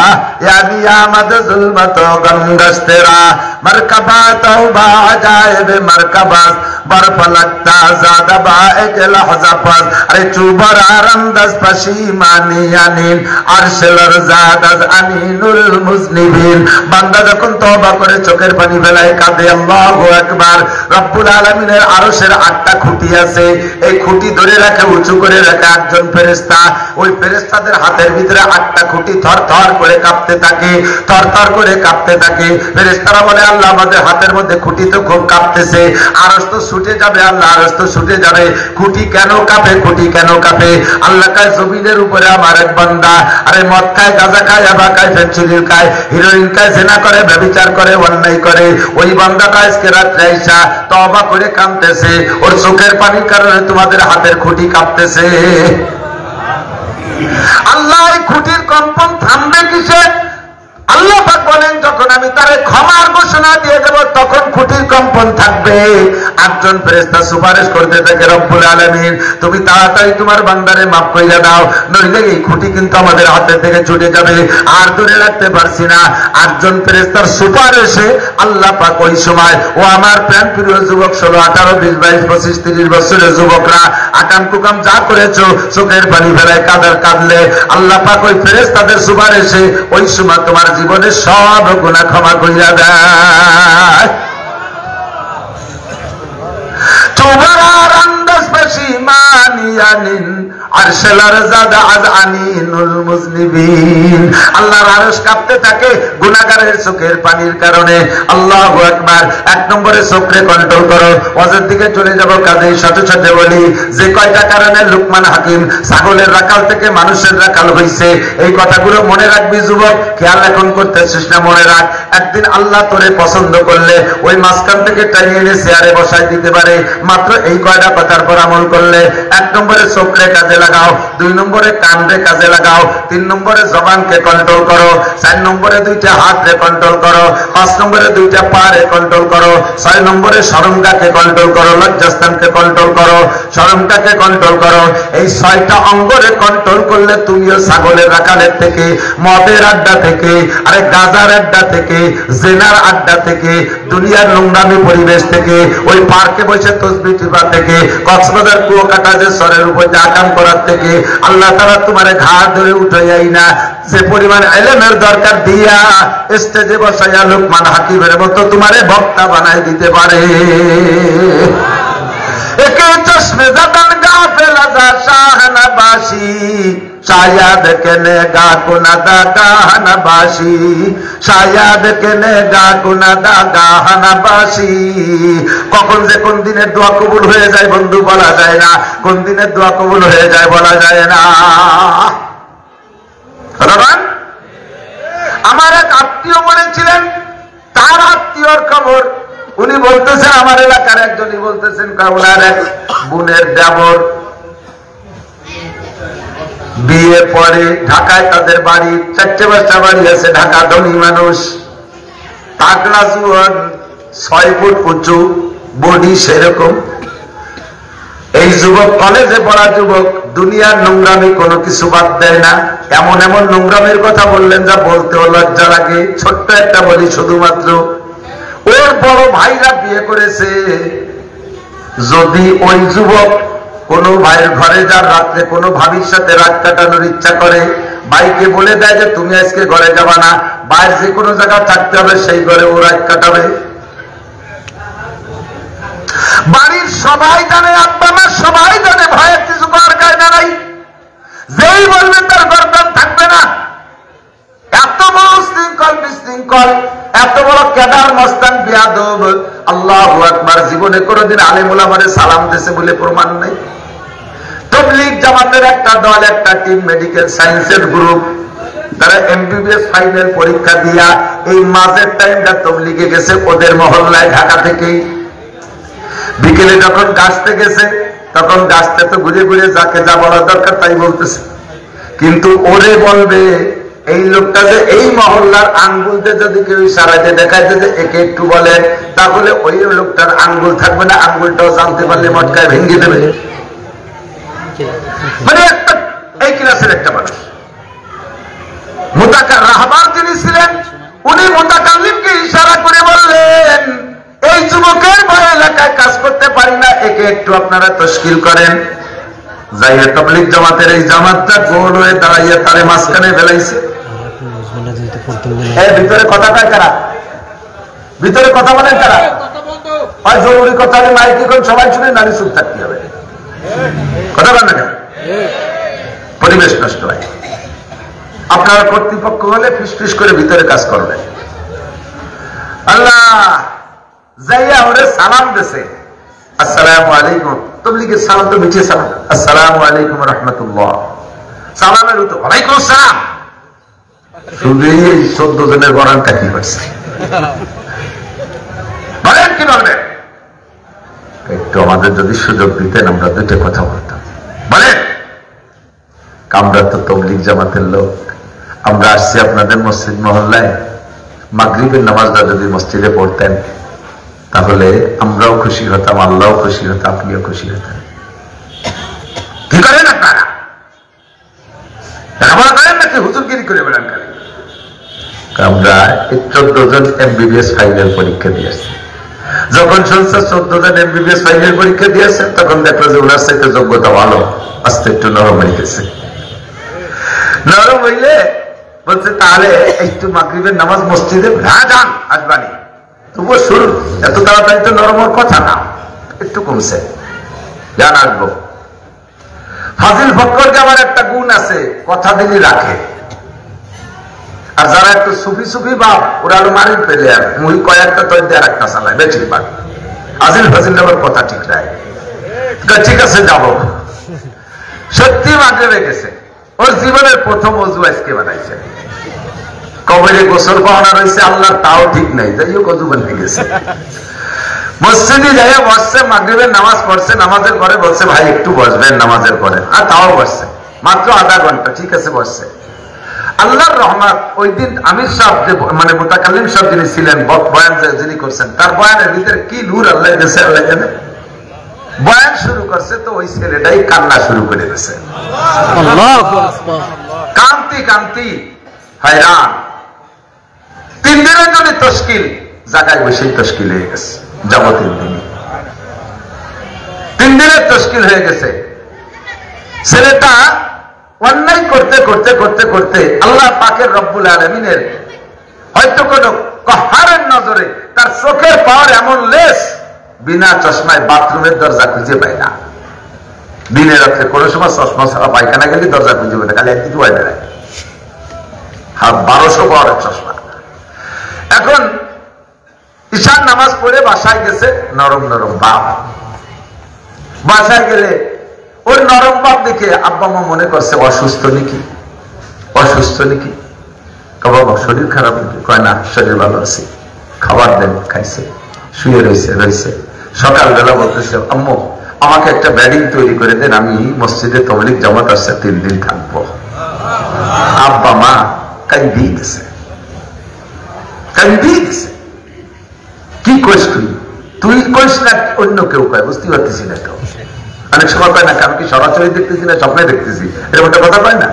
Speaker 1: ইয়া নিয়ামাত যুলমাত গঙ্গস্তেরা মারকাবা তওবা আজায়েব মারকাবাস বরফলকতা জাদা বায়েক লহজা পাস আরে চুবার আরামদাস পশিমানি আনিন আরশলর জাদাজ আমিনুল মুজনিবিন বান্দা যখন তওবা করে চোখের পানি ফেলায় কাঁদে আল্লাহু আকবার রব্বুল আলামিনের আরশের 8টা খুঁটি আছে এই খুঁটি ধরে রাখে উঁচু করে রাখে একজন ফেরেশতা ওই ফেরেশতাদের হাতের ভিতরে 8টা খুঁটি থরথর করে কাঁপতে থাকে থরথর করে কাঁপতে থাকে ফেরেশতারা বলে আল্লাহ আমাদের হাতের মধ্যে খুঁটি তো খুব কাঁপতেছে আরশ তো ছুটে যাবে আল্লাহ আরশ তো ছুটে যাবে খুঁটি কেন কাঁপে খুঁটি কেন কাঁপে আল্লাহ কায় জমিনের উপরে আমার এক বান্দা আরে মদ খায় গাঁজা খায় ইয়াবা খায় ফেনসিডিল খায় হিরোইন খায় জিনা করে ব্যভিচার করে অন্যায় করে ওই বান্দাটা আজকে রাত্রে আইসা তওবা করে কাঁদতেছে ওর চোখের পানির কারণে তোমাদের হাতের খুঁটি কাঁপতেছে আল্লাহ এই খুঁটির কম্পন থামবে কিসে আল্লাহ পাক বলেন যখন আমি তারে ক্ষমার ঘোষণা দিয়ে দেব তখন খুঁটির কম্পন থাকবে একজন ফেরেশতা সুপারিশ করতে থাকে রব্বুল আলামিন তুমি তাড়াতাড়ি তোমার বান্দারে মাফ কইরা দাও নইলে এই খুঁটি কিন্তু আমাদের হাতে থেকে ছুটে যাবে আর ধরে রাখতে পারছি না একজন ফেরেশতার সুপারিশে আল্লাহ পাক ওই সময় ও আমার প্রাণ প্রিয় যুবক 16 18 20 22 25 30 বছরের যুবকরা আকাম কুকাম যা করেছো চোখের পানি ফেলায় কাঁদলে আল্লাহ পাক ওই ফেরেশতাদের সুপারিশে ওই সময় তোমার জীবনের সব গুনাহ ক্ষমা কইরা দেয় তোমার আন্দাজ পশিমানিয়ানিন আরশালার জাদা আজ আমিনুল মুজনিবিন আল্লাহর আরশ কাঁপতে থাকে গুনাহগারের চোখের পানির কারণে আল্লাহু আকবার এক নম্বরে চোখে কন্ট্রোল করো ওয়াজের দিকে চলে যাব কাজে সাথে সাথে বলি যে কয়টা কারণে লুকমান হাকিম ছাগলের রাখাল থেকে মানুষের রাখাল হইছে এই কথাগুলো মনে রাখবি যুবক খেয়াল এখন করতেছিস না মনে রাখ একদিন আল্লাহ তোরে পছন্দ করলে ওই মাঝখান থেকে টাইনে এনে চেয়ারে বসাই দিতে পারে মাত্র এই কয়টা কথার পর আমল করলে এক নম্বরে চোখে কাজে লাগাও 2 নম্বরে কানে কাজে লাগাও 3 নম্বরে জবানকে কন্ট্রোল করো 4 নম্বরে 2টা হাতকে কন্ট্রোল করো 5 নম্বরে 2টা পাকে কন্ট্রোল করো 6 নম্বরে শরমটাকে কন্ট্রোল করো লজ্জাস্থানকে কন্ট্রোল করো শরমটাকে কন্ট্রোল করো এই 6টা অঙ্গরে কন্ট্রোল করলে তুমিও ছাগলের রাখালের থেকে মদের আড্ডা থেকে আরে গাজার আড্ডা থেকে জেনার আড্ডা থেকে দুনিয়ার নোংরামি পরিবেশ থেকে ওই পার্কে বসে তসবিহ টিপা থেকে কক্সবাজার কুয়াকাটা যে সরের উপর যে আকাম করার থেকে আল্লাহ তাআলা তোমারে ঘাড় ধরে উঠাইয়াই না যে পরিমাণ ইলমের দরকার দিয়া স্টেজে বসাইয়া লুকমান হাকিমের মতো তোমারে বক্তা বানাই দিতে পারে একে চশমে জাদান গাফেল আজা শাহনবাসী शायद कनेगा कुनदा गाहनबासी शायद कनेगा कुनदा गाहनबासी কখন যে কোন দিনের দোয়া কবুল হয়ে যায় বন্ধু বলা যায় না কোন দিনের দোয়া কবুল হয়ে যায় বলা যায় না আমার এক আত্মীয় বলেছিলেন তার আত্মীয়র খবর উনি বলতেছেন আমার এলাকার একজনই বলতেছেন ওনার এক বোনের দেবর বিয়ে পরে ঢাকায় তাদের বাড়ি 4-5টা বাড়ি আছে ঢাকা ধনী মানুষ তাগড়া জুয়ান 6 ফুট উঁচু বডি সেরকম এই যুবক কলেজে পড়া যুবক দুনিয়ার নোংরামি কোনো কিছু বাদ দেয় না এমন এমন নোংরামের কথা বললেন যা বলতেও লজ্জা লাগে ছোট্ট একটা বলি শুধুমাত্র ওর বড় ভাইরা বিয়ে করেছে যদি ওই যুবক কোন ভাইয়ের ঘরে যার রাত্রে কোন ভাবির সাথে রাত কাটানোর ইচ্ছা করে ভাইকে বলে দেয় যে তুমি আজকে ঘরে যাবা না বাইরে যে কোনো জায়গা থাকতে হবে সেই ঘরে ও রাত কাটাবে বাড়ির সবাই জানে আব্বা মা সবাই জানে ভয়ের কিছু করার কায়দা নাই যেই বলবে তার গর্দান থাকবে না এত বড় শৃঙ্খল বিশৃঙ্খল এত বড় কেদার মস্তান বিয়াদব আল্লাহু আকবার জীবনে কোনোদিন আলেম ওলামারে সালাম দিয়েছে বলে প্রমাণ নাই তাবলীগ জামাতের একটা দল একটা টিম মেডিকেল সায়েন্সের গ্রুপ তারা এমবিবিএস ফাইনাল পরীক্ষা দিয়া এই মাঝের টাইমটা তাবলীগে গেছে ওদের মহল্লায় ঢাকা থেকে বিকেলে যখন গাছতে গেছে তখন গাছতে তো ঘুরে ঘুরে যাকে যা বলা দরকার তাই বলতেছে কিন্তু ওরে বলবে এই লোকটা যে এই মহল্লার আঙ্গুলতে যদি কেউ ইশারাতে দেখায় যে একে একটু বলে তাহলে ওই লোকটার আঙ্গুল থাকবে না আঙ্গুলটাও জানতে পারলে মটকায় ভেঙে দেবে মানে একটা এই ক্লাসের একটা মানুষ। মুতাকার রাহবার যিনি ছিলেন উনি মুতাকাল্লিমকে ইশারা করে বললেন, এই যুবকের ভয়ে এলাকায় কাজ করতে পারি না, একে একটু আপনারা তশকিল করেন। যাইয়া তাবলীগ জামাতের এই জামাতটা গোল হয়ে দাঁড়াইয়া তারে মাঝখানে ফেলাইছে। ভিতরে কথা কয় কারা? ভিতরে কথা বলেন কারা? হয় জরুরি কথা হলে মাইকে কোন সবাই শুনে, নারী চুপ থাকতে হবে। কথা বলেন না, পরিবেশ নষ্ট হয়। আপনারা কর্তৃপক্ষ হলে ফিস করে ভিতরে কাজ করবেন। আল্লাহ যাইয়া ওরে সালাম দিছে, আসসালামু আলাইকুম। তাবলীগের সালাম তো মিঠিয়ে সালাম, আসসালামু আলাইকুম রাহমাতুল্লাহ। সালামের উত্তর ওয়ালাইকুম আসসালাম। শুধু এই 14 জনের গরানটা কি করছে বলেন, কি বলবেন? একটু আমাদের যদি সুযোগ দিতেন আমরা দুটো কথা বলতাম। বলেন, আমরা তো তাবলীগ জামাতের লোক, আমরা আসছি আপনাদের মসজিদ মহল্লায়, মাগরিবের নামাজটা যদি মসজিদে পড়তেন তাহলে আমরাও খুশি হতাম, আল্লাহও খুশি হতাম, আপনিও খুশি হতেন। কি করেন আপনারা? আমরা করেন নাকি হুজুরগিরি করে বেড়ান খালি? আমরা 14 জন MBBS ফাইনাল পরীক্ষা দিয়ে আসছি। যখন শুনছে 14 জন MBBS ফাইনাল পরীক্ষা দিয়েছে তখন দেখলো যে ওনার সাথে যোগ্যতা ভালো, আস্তে একটু নরম হয়ে গেছে। নরম হইলে বলছে তাহলে একটু মাগরিবের নামাজ মসজিদে না যান, আসবানি। তবুও শুরু, এত তাড়াতাড়ি তো নরমের কথা না, একটু কমছে, যান আসবো। ফাজিল ফক্করকে আমার একটা গুণ আছে, কথা দিনই রাখে। আর যারা একটু সুফি বাপ ওরা আরো মারিন পেলে আর মুই কয়েকটা তৈরি আর একটা চালায় বেশিরভাগ। আজিল ফাজিল আমার কথা ঠিক নাই, ঠিক আছে যাব। সত্যি মাগরিবে গেছে, ওর জীবনের প্রথম ওযু আজকে বানাইছে। কবরে গোসল পাওনা রয়েছে আল্লাহর, তাও ঠিক নাই, যাই হোক ওযু বানিয়ে গেছে। মসজিদে যাইয়া বসছে, মাগরিবের নামাজ পড়ছে, নামাজের পরে বলছে ভাই একটু বসবেন নামাজের পরে, আর তাও বসছে মাত্র আধা ঘন্টা, ঠিক আছে বসছে। আল্লাহর রহমত, ওই দিন আমির সাহেব মানে মুতাকাল্লিম সাহেব যিনি ছিলেন, বয়ান যিনি করছেন, তার বয়ানের ভিতরে কি নূর আল্লাহ দিয়েছে আল্লাহ জানে। বয়ান শুরু করছে তো ওই ছেলেটাই কান্না শুরু করে দিয়েছে, কান্তি কান্তি হায়রান। 3 দিনের জন্য তশকিল, জায়গায় বসেই তশকিল হয়ে গেছে, যাব 3 দিন। 3 দিনের তশকিল হয়ে গেছে। ছেলেটা অন্যায় করতে করতে করতে করতে আল্লাহ পাকের রব্বুল আলামিনের হয়তো কোন কহারের নজরে তার চোখের পাওয়ার এমন লেস, বিনা চশমায় বাথরুমের দরজা খুঁজে পায় না। দিনে রাত্রে কোন সময় চশমা ছাড়া পায়খানা গেলে দরজা খুঁজে পায় না, খালি একদিকে হয় বেড়ায়। 1200 পাওয়ারের চশমা। এখন ঈশার নামাজ পড়ে বাসায় গেছে, নরম নরম বাপ। বাসায় গেলে ওই নরম বাপ দেখে আব্বা মা মনে করছে অসুস্থ নাকি, অসুস্থ নাকি। বাবা শরীর খারাপ নাকি? কয় না, শরীর ভালো আছে। খাবার দেন, খাইছে, শুয়ে রয়েছে রয়েছে। সকালবেলা বলতেছে আম্মু আমাকে একটা ব্যাডিং তৈরি করে দেন, আমি মসজিদে তাবলীগ জামাত আসছে 3 দিন থাকবো। আব্বা মা কান্দিয়ে গেছে, কান্দিয়ে গেছে। কি কইস তুই কইস না অন্য কেউ কয়, বুঝতে পারতেছি না। তো অনেক সময় কয় না আমি কি সরাসরি দেখতেছি না স্বপ্নে দেখতেছি, এরকম একটা কথা কয় না।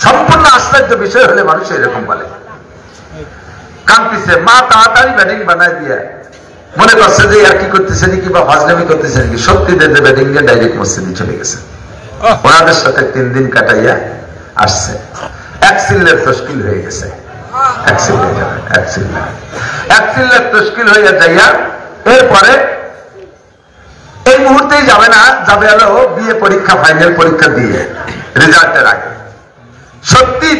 Speaker 1: সম্পূর্ণ আশ্চর্য বিষয় হলে মানুষ এরকম বলে। কাঁদতেছে, মা তাড়াতাড়ি ব্যাটিং বানাই দিয়ে মনে করছে যে আর কি করতেছে নাকি বা ফাজলামি করতেছে নাকি, সত্যি দেখে ব্যাটিং দিয়ে ডাইরেক্ট মসজিদে চলে গেছে। ওনাদের সাথে 3 দিন কাটাইয়া আসছে। 1 সিলের তশকিল হয়ে গেছে। 1 সিলের তশকিল হইয়া যাইয়া এরপরে এই মুহূর্তেই যাবে না, যাবে হলো বিএ পরীক্ষা, ফাইনাল পরীক্ষা দিয়ে রেজাল্টের আগে। সত্যি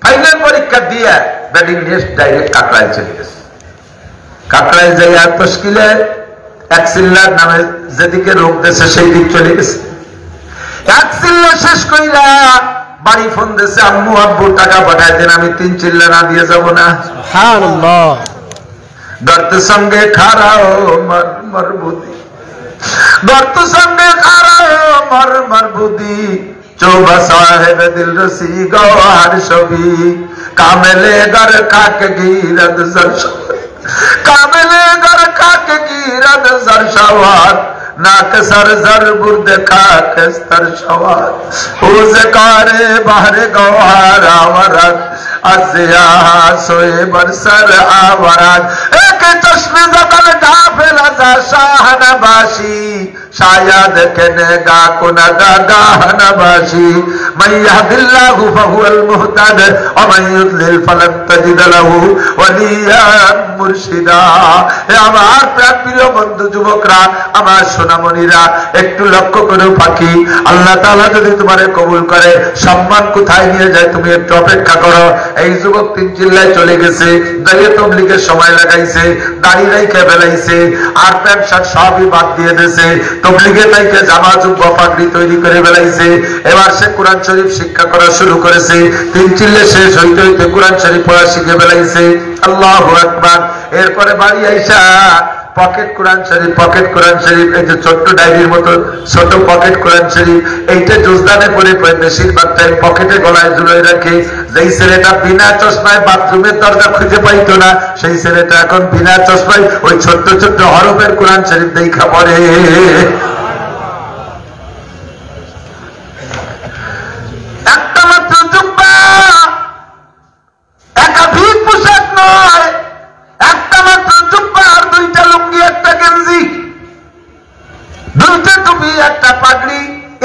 Speaker 1: ফাইনাল পরীক্ষা দিয়ে ব্যাটিং নিয়ে ডাইরেক্ট কাকরাইল চলে গেছে। কাকরাইল যাইয়া তশকিলে 1 সিল্লার নামে যেদিকে রোগ দিয়েছে সেই দিক চলে গেছে। 1 সিল্লা শেষ কইরা বাড়ি ফোন দিয়েছে, আম্মু আব্বু টাকা পাঠায় দেন, আমি 3 চিল্লা না দিয়ে যাবো না। সুবহানাল্লাহ। দর্দ সঙ্গে খারাও মর মরবুদি, দর্দ সঙ্গে খারাও মর মরবুদি, চৌবা সাহেব দিল রসি গৌহার ছবি, কামেলে গর খাক গিরদ জরশাওয়াত, কামেলে গর খাক গিরদ জরশাওয়াত, नाक सर जर बुर्द खाकस्तर शवाद उज़कारे बहर गौहर आवरद अज़िया सोए बरसर आवरद एक चश्मे ज़दल गाफिल अज़ा शाह नबाशी शायद कनेगा कुनदा गाह नबाशी मन यहदिल्लाहु फहुवल मुहतद व मन युद्लिल फलन तजिद लहु वलिय्यन मुर्शिदा। हे আমার প্রিয় বন্ধু যুবকরা, আমার সোনামণিরা, একটু লক্ষ্য করো পাখি, আল্লাহ তাআলা যদি তোমারে কবুল করে সম্মান কোথায় নিয়ে যায় তুমি একটু অপেক্ষা করো। এই যুবক তিন চিল্লায় চলে গেছে, দাঁড়িয়ে তবলিগের সময় লাগাইছে, দাড়ি রাইখে ফেলাইছে, আর প্যান্ট শার্ট সবই বাদ দিয়ে দিয়েছে, তবলিগে তাইকে জামা জুব্বা পাগড়ি তৈরি করে ফেলাইছে। এবার সে কোরআন শরীফ শিক্ষা করা শুরু করেছে। তিন চিল্লে শেষ হইতে হইতে কোরআন শরীফ পড়া শিখে ফেলাইছে। আল্লাহু আকবার। এরপরে বাড়ি আইসা পকেট কোরআন শরীফ, এই যে ছোট্ট ডায়েরির মতো ছোট পকেট কোরআন শরীফ, এইটা জুজদানে পরে বেশিরভাগ টাইম পকেটে গলায় ঝুলিয়ে রাখে। যেই ছেলেটা বিনা চশমায় বাথরুমের দরজা খুঁজে পাইতো না, সেই ছেলেটা এখন বিনা চশমায় ওই ছোট্ট ছোট্ট হরফের কোরআন শরীফ দেখা পড়ে। একটা মাত্র জুব্বা, একাধিক পোশাক নয়, একটা মাত্র জুব্বা আর দুইটা লুঙ্গি, একটা গেঞ্জি, দুইটা টুপি, একটা পাগড়ি,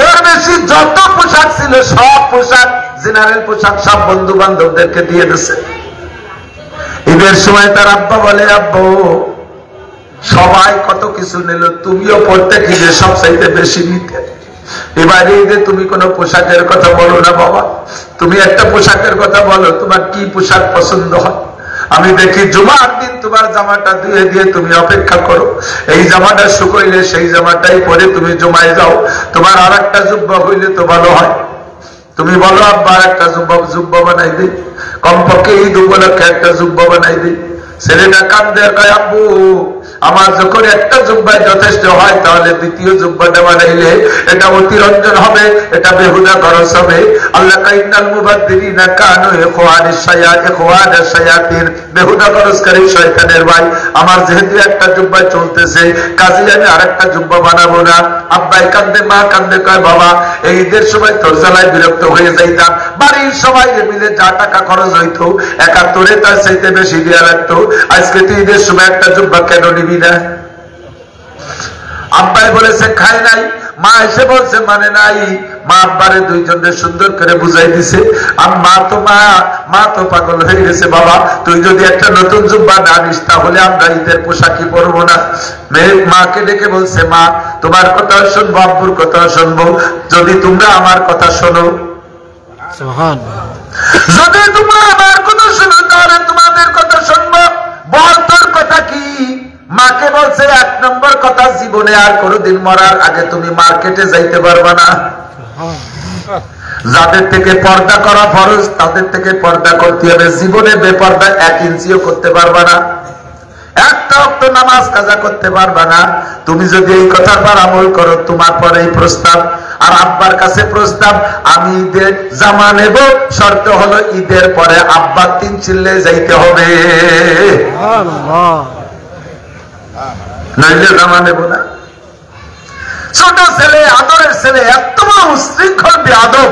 Speaker 1: এর বেশি যত পোশাক ছিল সব পোশাক, জেনারেল পোশাক সব বন্ধু বান্ধবদেরকে দিয়ে দিচ্ছে। ঈদের সময় তার আব্বা বলে, আব্বু সবাই কত কিছু নিল, তুমিও পড়তে কি যে সব চাইতে বেশি নিতে, এবারে ঈদে তুমি কোন পোশাকের কথা বলো না বাবা, তুমি একটা পোশাকের কথা বলো, তোমার কি পোশাক পছন্দ হয়। আমি দেখি জুমার দিন তোমার জামাটা ধুয়ে দিয়ে তুমি অপেক্ষা করো, এই জামাটা শুকাইলে সেই জামাটাই পরে তুমি জমায় যাও, তোমার আর একটা জুব্বা হইলে তো ভালো হয়। তুমি বলো আব্বা একটা জুব্বা বানাই দিই, কমপক্ষে ঈদ উপলক্ষে একটা জুব্বা বানাই দিই। ছেলেটা কান্দে কয়, আব্বু আমার যখন একটা জুব্বায় যথেষ্ট হয় তাহলে দ্বিতীয় জুব্বাটা বানাইলে এটা অতিরঞ্জন হবে, এটা বেহুদা খরচ হবে। আল্লাহ কাইনাল মুবাদ্দিরিনা কানু ইখওয়ানাশ শায়াতিন, বেহুদা খরচকারী শয়তানের ভাই। আমার যেহেতু একটা জুব্বায় চলতেছে, কাজে আমি আরেকটা জুব্বা বানাবো না। আব্বাই কান্দে, মা কান্দে, কয় বাবা এই ঈদের সময় তোর জ্বালায় বিরক্ত হয়ে যাইতাম, বাড়ির সবাই মিলে যা টাকা খরচ হইতো একাত্তরে তার চাইতে বেশি দেওয়া লাগতো, আজকে তুই ঈদের সময় একটা জুব্বা কেন নিবি না? আব্বাই বলেছে খায় নাই, মা এসে বলছে মানে নাই। মা আব্বারে দুইজনের সুন্দর করে বুঝাই দিছে। আর মা তো পাগল হয়ে গেছে, বাবা তুই যদি একটা নতুন জুব্বা না নিস তাহলে আমরা ঈদের পোশাকই পরবো না। মেয়ে মাকে ডেকে বলছে, মা তোমার কথা শুনবো, আব্বুর কথা শুনবো, যদি তোমরা আমার কথা শোনো, যদি তোমরা আমার কথা শোনো তাহলে তোমাদের কথা শুনবো। বল তোর কথা কি? মাকে বলছে, এক নম্বর কথা, জীবনে আর কোনোদিন মরার আগে তুমি মার্কেটে যাইতে পারবা না। যাদের থেকে পর্দা করা ফরজ তাদের থেকে পর্দা করতে হবে, জীবনে বেপর্দা 1 ইঞ্চিও করতে পারবা না, একটা ওয়াক্ত নামাজ কাজা করতে পারবা না। তুমি যদি এই কথার পর আমল করো, তোমার পরে এই প্রস্তাব। আর আব্বার কাছে প্রস্তাব, আমি ঈদের জামা নেব, শর্ত হলো ঈদের পরে আব্বা 3 চিল্লে যাইতে হবে, নইলে জামা নেব না। ছোট ছেলে, আদরের ছেলে, এত বড় উশৃঙ্খল বেয়াদব,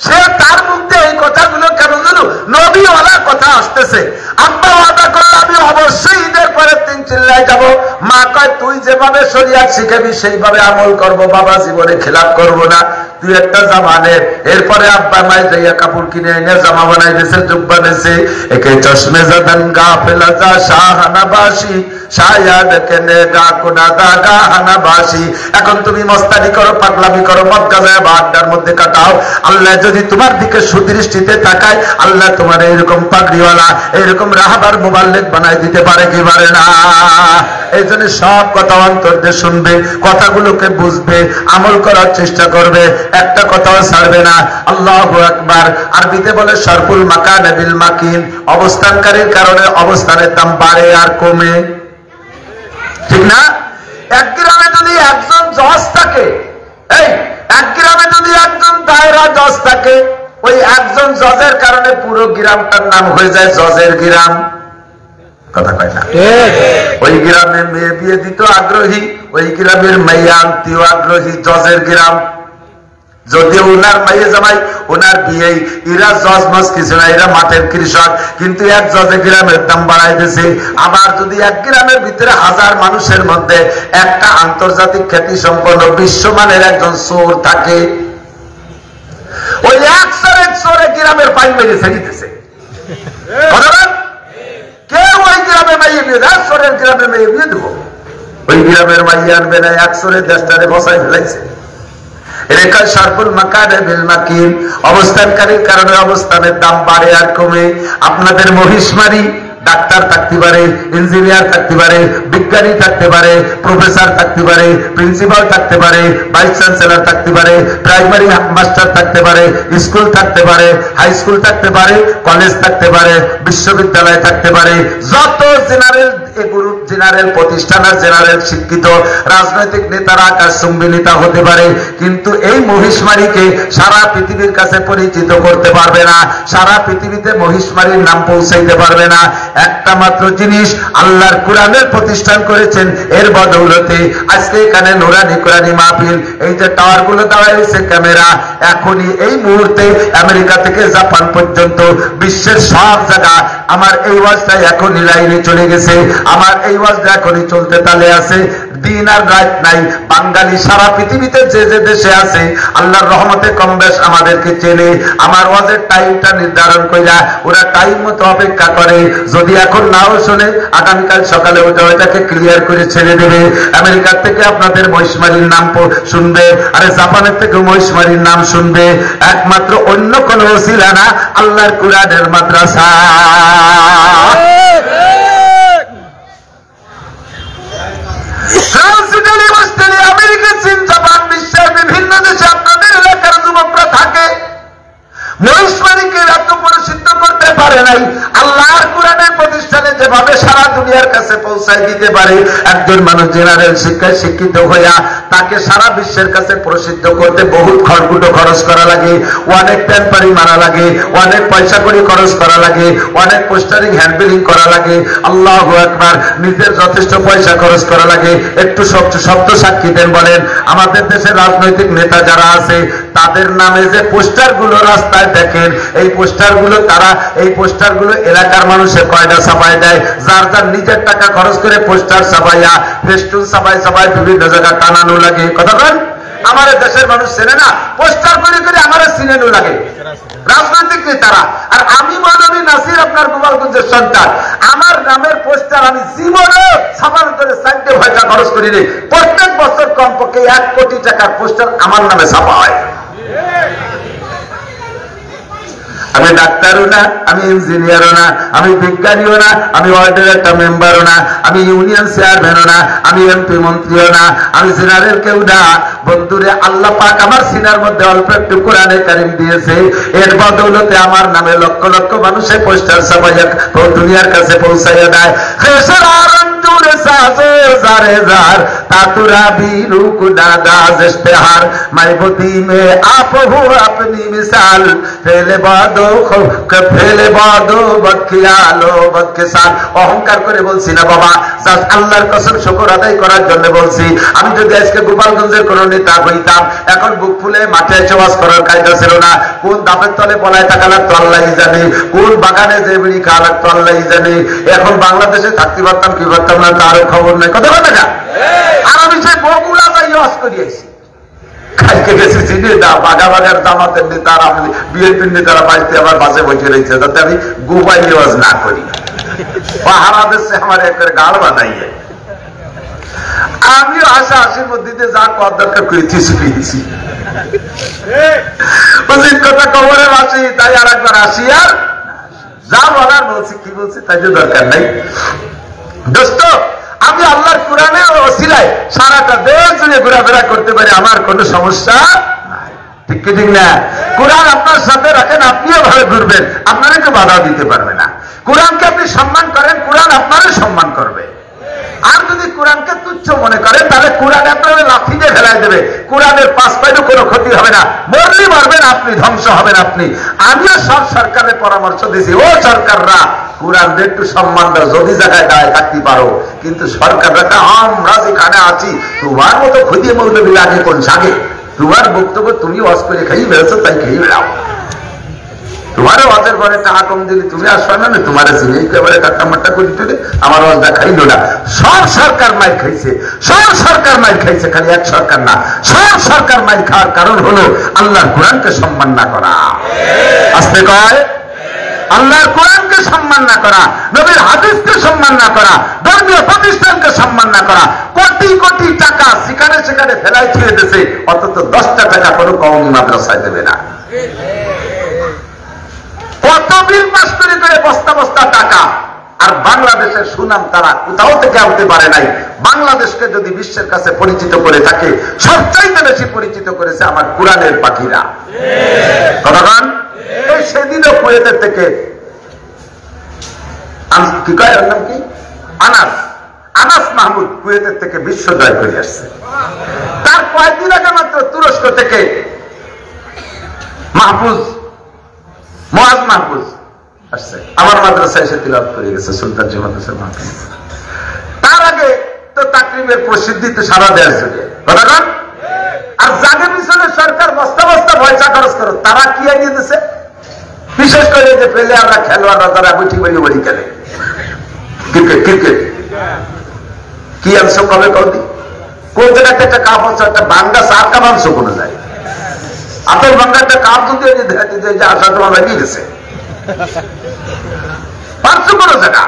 Speaker 1: সে তার মধ্যে এই কথাগুলো কেন জানো? নবীওয়ালা কথা আসতেছে, আব্বা ওয়াদা করলো আমি অবশ্যই ঈদের পরে 3 চিল্লায় যাব। মা কয় তুই যেভাবে শরিয়াত শিখাবি সেইভাবে আমল করব বাবা, জীবনে খেলাপ করব না, তুই একটা জামা নে। এরপরে আব্বা মাই যাইয়া কাপড় কিনে এনে জামা বানাই দিয়েছে, জুব্বা নিয়েছে। একে চশমে জাদান গাফেলা যা শাহানাবাসী শায়াদ কেনে গা কুনাদা গাহানাবাসী। এখন তুমি মস্তানি করো, পাগলামি করো, মদ গাজায় বা আড্ডার মধ্যে কাটাও, আল্লাহ যদি তোমার দিকে সুদৃষ্টিতে তাকায়, আল্লাহ তোমার এইরকম পাগড়িওয়ালা, এইরকম রাহাবার মুবাল্লিগ বানাই দিতে পারে কি পারে না? এই জন্য সব কথা অন্তর দিয়ে শুনবে, কথাগুলোকে বুঝবে, আমল করার চেষ্টা করবে, একটা কথাও ছাড়বে না। আল্লাহু আকবার। আরবিতে বলে শরফুল মাকান বিল মাকিন, অবস্থানকারীর কারণে অবস্থানের দাম বাড়ে আর কমে, ঠিক না? এক গ্রামে যদি একজন জজ থাকে, এই এক গ্রামে যদি একজন দায়রা জজ থাকে, ওই একজন জজের কারণে পুরো গ্রামটার নাম হয়ে যায় জজের গ্রাম। কথা কয় না? ওই গ্রামে মেয়ে বিয়ে দিত আগ্রহী, ওই গ্রামের মাইয়া আত্মীয় আগ্রহী জজের গ্রাম, যদিও উনার মাইয়ে জামাই ওনার বিয়ে, এরা জজ মজ কিছু না, এরা মাঠের কৃষক, কিন্তু এক জজে গ্রামের দাম বাড়াই দিয়েছে। আবার যদি এক গ্রামের ভিতরে 1000 মানুষের মধ্যে একটা আন্তর্জাতিক খ্যাতি সম্পন্ন বিশ্বমানের একজন চোর থাকে, ওই এক চোরে গ্রামের পাইন মেরে ছেড়ে দিতেছে। কেউ ওই গ্রামে মাইয়ে বিয়ে দেয়, চোরের গ্রামে মেয়ে বিয়ে দেবো, ওই গ্রামের মাইয়ে আনবে না, এক চোরের দেশটারে বসাই ফেলাইছে। অবস্থানকারীর কারণে অবস্থানের দাম বাড়ে আর কমে। আপনাদের মহিষমারি ডাক্তার থাকতে পারে, ইঞ্জিনিয়ার থাকতে পারে, বিজ্ঞানী থাকতে পারে, প্রফেসর থাকতে পারে, প্রিন্সিপাল থাকতে পারে, ভাইস চ্যান্সেলর থাকতে পারে, প্রাইমারি মাস্টার থাকতে পারে, স্কুল থাকতে পারে, হাই স্কুল থাকতে পারে, কলেজ থাকতে পারে, বিশ্ববিদ্যালয় থাকতে পারে, যত জেনারেল এগুলো জেনারেল প্রতিষ্ঠান আর জেনারেল শিক্ষিত রাজনৈতিক নেতারা আকাশচুম্বী নেতা হতে পারে, কিন্তু এই মহিষমারীকে সারা পৃথিবীর কাছে পরিচিত করতে পারবে না, সারা পৃথিবীতে মহিষমারীর নাম পৌঁছাইতে পারবে না। একটা মাত্র জিনিস আল্লাহর কোরআনের প্রতিষ্ঠান করেছেন, এর বদৌলতে আজকে এখানে নুরানি কোরআনি মাহফিল, এই যে টাওয়ার গুলো দেওয়া হয়েছে ক্যামেরা, এখনই এই মুহূর্তে আমেরিকা থেকে জাপান পর্যন্ত বিশ্বের সব জায়গা আমার এই ওয়াজটা এখনই লাইনে চলে গেছে, আমার এই ওয়াজটা এখনই চলতে তালে আছে, দিন আর রাত নাই। বাঙালি সারা পৃথিবীতে যে যে দেশে আছে আল্লাহর রহমতে কম বেশ আমাদেরকে চেনে, আমার ওয়াজের টাইমটা নির্ধারণ কইরা ওরা টাইম মতো অপেক্ষা করে, যদি এখন নাও শুনে আগামীকাল সকালে ওটা ওইটাকে ক্লিয়ার করে ছেড়ে দেবে। আমেরিকার থেকে আপনাদের মহিষমারীর নাম শুনবে, আরে জাপানের থেকে মহিষমারীর নাম শুনবে, একমাত্র অন্য কোন ওসিলা না, আল্লাহর কোরআনের মাদ্রাসা। আমেরিকা, চীন, জাপান, বিশ্বের বিভিন্ন দেশে আপনাদের এলাকার যুবকরা থাকে, মহিষমারীকে এত পরিচিত করতে পারে নাই। আল্লাহর কোরআনের প্রতিষ্ঠানে যেভাবে সারা দুনিয়ার কাছে পৌঁছায় দিতে পারে, একজন মানুষ জেনারেল শিক্ষায় শিক্ষিত হইয়া তাকে সারা বিশ্বের কাছে প্রসিদ্ধ করতে বহুত খড়কুটো খরচ করা লাগে, অনেক টেম্পারি মারা লাগে, অনেক পয়সা করি খরচ করা লাগে, অনেক পোস্টারিং হ্যান্ডবিলিং করা লাগে, আল্লাহু আকবার, নিজের যথেষ্ট পয়সা খরচ করা লাগে। একটু শব্দ সাক্ষী দেন, বলেন আমাদের দেশের রাজনৈতিক নেতা যারা আছে তাদের নামে যে পোস্টার গুলো রাস্তায় দেখেন, এই পোস্টার গুলো তারা এই পোস্টার গুলো এলাকার মানুষের কয়টা ছাপাই দেয়, যার যার নিজের টাকা খরচ করে পোস্টার ছাপাইয়া ফেস্টুন ছাপাই ছাপাই বিভিন্ন জায়গায় টানানো লাগে। কথা বলেন, আমার দেশের মানুষ চেনে না, পোস্টার করে করে আমার চিনেনো লাগে রাজনৈতিক নেতারা। আর আমি মাননী নাসির, আপনার গোপালগঞ্জের সন্তান, আমার নামের পোস্টার আমি জীবনে ছাপানোর জন্য 4 পয়সা খরচ করি নি। প্রত্যেক বছর কমপক্ষে 1 কোটি টাকার পোস্টার আমার নামে ছাপা হয়। আমি ডাক্তারও না, আমি ইঞ্জিনিয়ারও না, আমি বিজ্ঞানীও না, আমি ওয়ার্ডের একটা মেম্বারও না, আমি ইউনিয়ন চেয়ারম্যানও না, আমি এমপি মন্ত্রীও না, আমি জেনারেল কেউ না। বন্ধুরে, আল্লাহ পাক আমার সিনার মধ্যে অল্প একটু কোরআনে কারীম দিয়েছে, এর বদৌলতে আমার নামে লক্ষ লক্ষ মানুষের পোস্টার ছাপাইয়া দুনিয়ার কাছে পৌঁছাইয়া দেয়। অহংকার করে বলছি না বাবা, আল্লাহর কসম শুকর আদায় করার জন্য বলছি। আমি যদি আজকে গোপালগঞ্জের কোন নেতা হইতাম, এখন বুক ফুলে মাঠে চাষ করার কায়দা ছিল না, কোন দামের তলে পলায় টাকা লাগতো আল্লাহই জানে, কোন বাগানে যে বিড়ি খাওয়া লাগতো আল্লাহই জানে। এখন বাংলাদেশে থাকতে পারতাম কি পারতাম না তারও খবর নেই। কথা বলে না, আর আমি সেই বগুড়া যাই ওয়াজ করিয়েছি, খাইতে গেছি চিনি না, বাঘা বাঘার জামাতের নেতা আর আমি বিএনপির নেতারা বাড়িতে আমার বাসে বসে রয়েছে, যাতে আমি গোপাই ওয়াজ না করি। পাহারা দেশে আমার একের গাড় বানাইয়ে আমিও আশা হাসির মধ্যে যা কর দরকার করেছি শুনিয়েছি, কথা খবরে আসি, তাই আর একবার আসি, আর যা বলার বলছি, কি বলছি তাই যে দরকার নাই। দোস্ত, আমি আল্লাহর কোরআনে ওসিলায় সারাটা দেশ জুড়ে ঘোরাফেরা করতে পারি, আমার কোনো সমস্যা নাই। ঠিক কি ঠিক না? কোরআন আপনার সাথে রাখেন, আপনিও ভাবে ঘুরবেন, আপনারা কেউ বাধা দিতে পারবে না। কোরআনকে আপনি সম্মান করেন, কোরআন আপনারও সম্মান করবে। আর যদি কোরআনকে তুচ্ছ মনে করেন, তাহলে কোরআন আপনার লাঠি দিয়ে ফেলাই দেবে, কোরআনের 5 পয়সাও কোনো ক্ষতি হবে না, মরলি মারবেন আপনি, ধ্বংস হবেন আপনি। আমিও সব সরকারের পরামর্শ দিয়েছি, ও সরকাররা কোরআন একটু সম্মান দাও, যদি জায়গায় গায়ে থাকতে পারো। কিন্তু সরকার আমরা যেখানে আছি তোমার মতো খুঁজিয়ে মৌলবী লাগে কোন সাগে? তোমার বক্তব্য তুমি ওয়াজ করে খেয়ে বেড়েছো, তাই খেয়ে বেড়াও। তোমারও ওয়াজের পরে টাকা কম দিলে তুমি আসবে না, তোমার চিনি একেবারে কাটামাটা করে তুলে আমার ওয়াজটা খাইল না। সব সরকার মাইর খাইছে, সব সরকার মাইর খাইছে, খালি এক সরকার না, সব সরকার মাইর খাওয়ার কারণ হলো আল্লাহর কোরআনকে সম্মান না করা। আসতে কয় আল্লাহর কোরআনকে সম্মান না করা, নবীর হাদিসকে সম্মান না করা, ধর্মীয় প্রতিষ্ঠানকে সম্মান না করা। কোটি কোটি টাকা সেখানে সেখানে ফেলাই ছেড়ে দিয়েছে, অন্তত 10টা টাকা কোনো কওমি মাদ্রাসায় দেবে না। কত বিল পাস করে বস্তা বস্তা টাকা। আর বাংলাদেশের সুনাম তারা কোথাও থেকে আনতে পারে নাই। বাংলাদেশকে যদি বিশ্বের কাছে পরিচিত করে থাকে, সবচাইতে বেশি পরিচিত করেছে আমার কোরআনের পাখিরা। কতক্ষণ এই সেদিনও কুয়েতের থেকে কি কয় ওর নাম কি আনাস, আনাস মাহমুদ কুয়েতের থেকে বিশ্ব জয় করে আসছে। তার কয়েকদিন আগে মাত্র তুরস্ক থেকে মাহফুজ, মুআজ মাহফুজ আসছে, আমার মাদ্রাসায় এসে তিলাওয়াত করে গেছে সুলতানজি মাদ্রাসার মাহফিল। তার আগে তো তাকরিমের প্রসিদ্ধি তো সারা দেশ জুড়ে। কতক্ষণ আর জাগে পিছনে সরকার বস্তা বস্তা পয়সা খরচ করো, তারা কি এগিয়ে দিচ্ছে? বিশেষ করে যে প্লেয়াররা, খেলোয়াড়রা তারা বুঝি বলি বলি খেলে ক্রিকেট। ক্রিকেট কি আনছো কবে কদি? কোন জায়গাতে একটা কাপ হচ্ছে, একটা বাঙ্গা চার কাপ আনছো কোনো যায় আপেল বাঙ্গা একটা কাপ যদি আসা তোমার লাগিয়ে গেছে পাঁচশো কোনো জায়গা